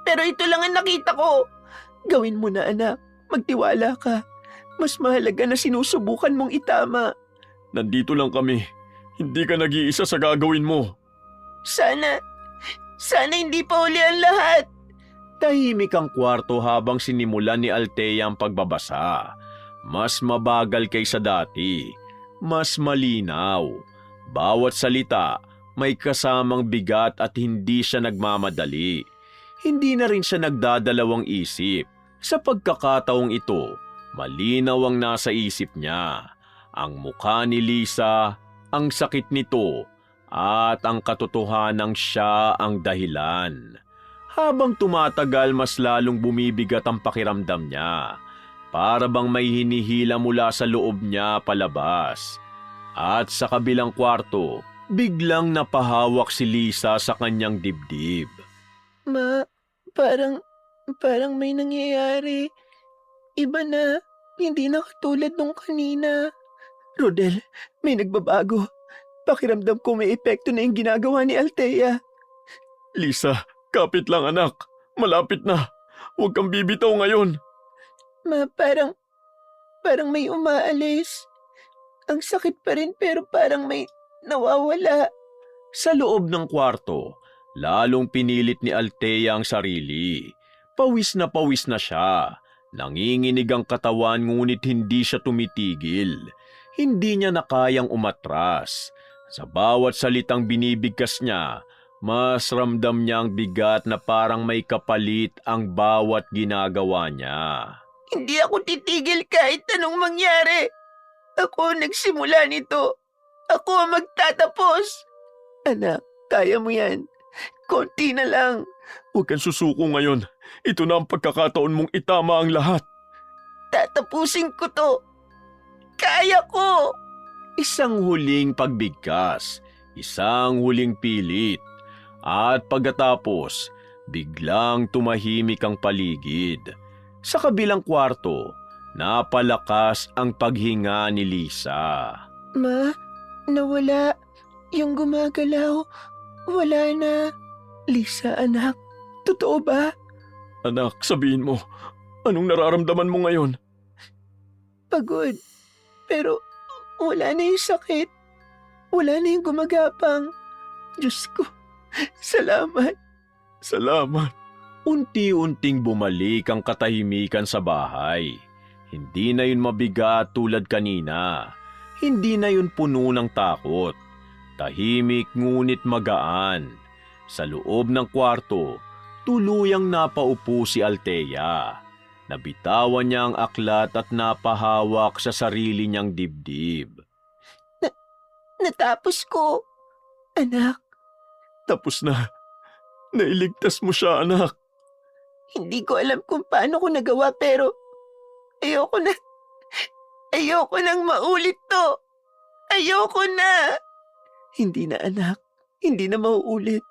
Pero ito lang ang nakita ko. Gawin mo na, anak. Magtiwala ka. Mas mahalaga na sinusubukan mong itama. Nandito lang kami. Hindi ka nag-iisa sa gagawin mo. Sana hindi pa uli ang lahat. Tahimik ang kwarto habang sinimulan ni Althea ang pagbabasa. Mas mabagal kaysa dati. Mas malinaw. Bawat salita may kasamang bigat at hindi siya nagmamadali. Hindi na rin siya nagdadalawang isip. Sa pagkakataong ito, malinaw ang nasa isip niya. Ang mukha ni Lisa, ang sakit nito, at ang katotohanang siya ang dahilan. Habang tumatagal, mas lalong bumibigat ang pakiramdam niya. Para bang may hinihila mula sa loob niya palabas. At sa kabilang kwarto, biglang napahawak si Lisa sa kanyang dibdib. Ma, parang may nangyayari. Iba na, hindi na katulad nung kanina. Rodel, may nagbabago. Pakiramdam ko may epekto na yung ginagawa ni Althea. Lisa, kapit lang anak. Malapit na. Huwag kang bibitaw ngayon. Ma, parang may umaalis. Ang sakit pa rin pero parang may nawawala. Sa loob ng kwarto, lalong pinilit ni Althea ang sarili. Pawis na siya. Nanginginig ang katawan ngunit hindi siya tumitigil. Hindi niya na kayang umatras. Sa bawat salitang binibigkas niya, mas ramdam niya ang bigat na parang may kapalit ang bawat ginagawa niya. Hindi ako titigil kahit anong mangyari. Ako nagsimula nito. Ako ang magtatapos. Anak, kaya mo yan. Konti na lang. Huwag kang susuko ngayon. Ito na ang pagkakataon mong itama ang lahat. Tatapusin ko to. Kaya ko. Isang huling pagbigkas, isang huling pilit, at pagkatapos, biglang tumahimik ang paligid. Sa kabilang kwarto, napalakas ang paghinga ni Lisa. Ma, nawala. Yung gumagalaw. Wala na. Lisa, anak. Totoo ba? Anak, sabihin mo, anong nararamdaman mo ngayon? Pagod. Pero wala na yung sakit. Wala na yung gumagapang. Diyos ko, salamat. Salamat. Unti-unting bumalik ang katahimikan sa bahay. Hindi na yun mabigat tulad kanina. Hindi na yun puno ng takot. Tahimik ngunit magaan. Sa loob ng kwarto, tuluyang napaupo si Althea. Nabitawan niya ang aklat at napahawak sa sarili niyang dibdib. Natapos ko. Anak, Tapos na. Nailigtas mo siya, anak. hindi ko alam kung paano ko nagawa pero ayoko na. Ayoko nang maulit to. Ayoko na. Hindi na, anak. Hindi na mauulit.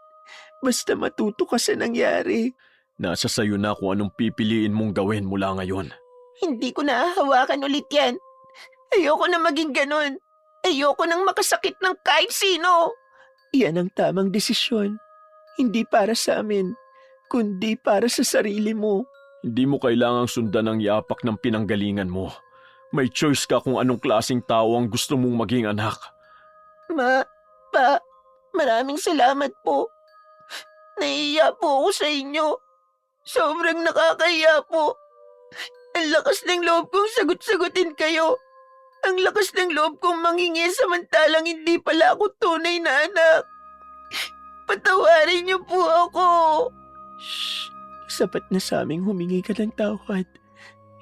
Basta matuto ka sa nangyari. Nasa sayo na kung anong pipiliin mong gawin mula ngayon. Hindi ko nahahawakan ulit yan. Ayoko na maging ganun. Ayoko nang makasakit ng kahit sino. Yan ang tamang desisyon. Hindi para sa amin, kundi para sa sarili mo. Hindi mo kailangang sundan ang yapak ng pinanggalingan mo. May choice ka kung anong klaseng tao ang gusto mong maging anak. Maraming salamat po. Nahiya po ako sa inyo. Sobrang nakakahiya po. Ang lakas ng loob kong sagot-sagutin kayo. Ang lakas ng loob kong mangingi samantalang hindi pala ako tunay na anak. Patawarin niyo po ako. Shh! Sapat na sa aming humingi ka ng tawad.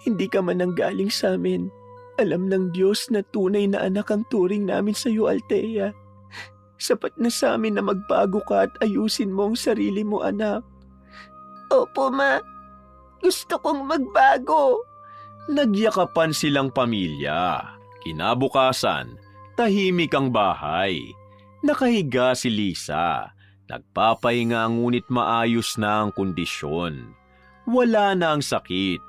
Hindi ka man nanggaling sa amin. Alam ng Diyos na tunay na anak ang turing namin sa iyo, Althea. Sapat na sa amin na magbago ka at ayusin mo ang sarili mo, anak. Opo, Ma. Gusto kong magbago. Nagyakapan silang pamilya. Kinabukasan, tahimik ang bahay. Nakahiga si Lisa. Nagpapahinga ngunit maayos na ang kondisyon. Wala na ang sakit.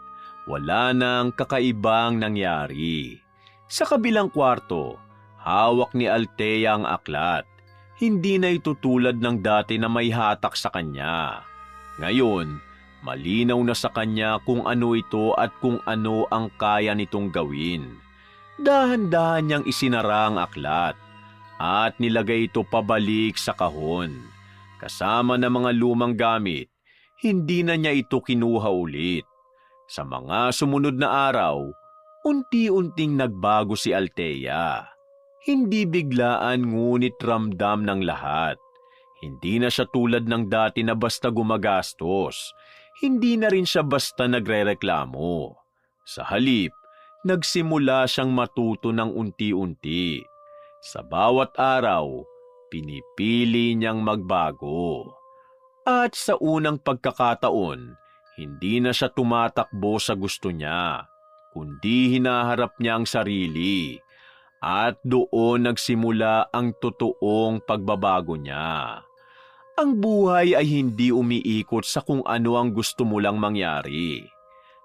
Wala na ang kakaibang nangyari. Sa kabilang kwarto, hawak ni Althea ang aklat. Hindi na ito tulad ng dati na may hatak sa kanya. Ngayon, malinaw na sa kanya kung ano ito at kung ano ang kaya nitong gawin. Dahan-dahan niyang isinara ang aklat at nilagay ito pabalik sa kahon. Kasama ng mga lumang gamit, hindi na niya ito kinuha ulit. Sa mga sumunod na araw, unti-unting nagbago si Althea. Hindi biglaan ngunit ramdam ng lahat. Hindi na siya tulad ng dati na basta gumagastos. Hindi na rin siya basta nagrereklamo. Sa halip, nagsimula siyang matuto ng unti-unti. Sa bawat araw, pinipili niyang magbago. At sa unang pagkakataon, hindi na siya tumatakbo sa gusto niya, kundi hinaharap niya ang sarili. At doon nagsimula ang totoong pagbabago niya. Ang buhay ay hindi umiikot sa kung ano ang gusto mo lang mangyari.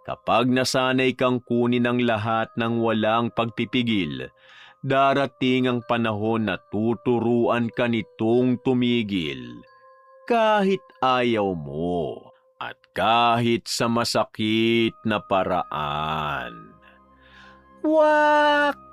Kapag nasanay kang kunin ang lahat ng walang pagpipigil, darating ang panahon na tuturuan ka nitong tumigil. Kahit ayaw mo at kahit sa masakit na paraan. Wakas!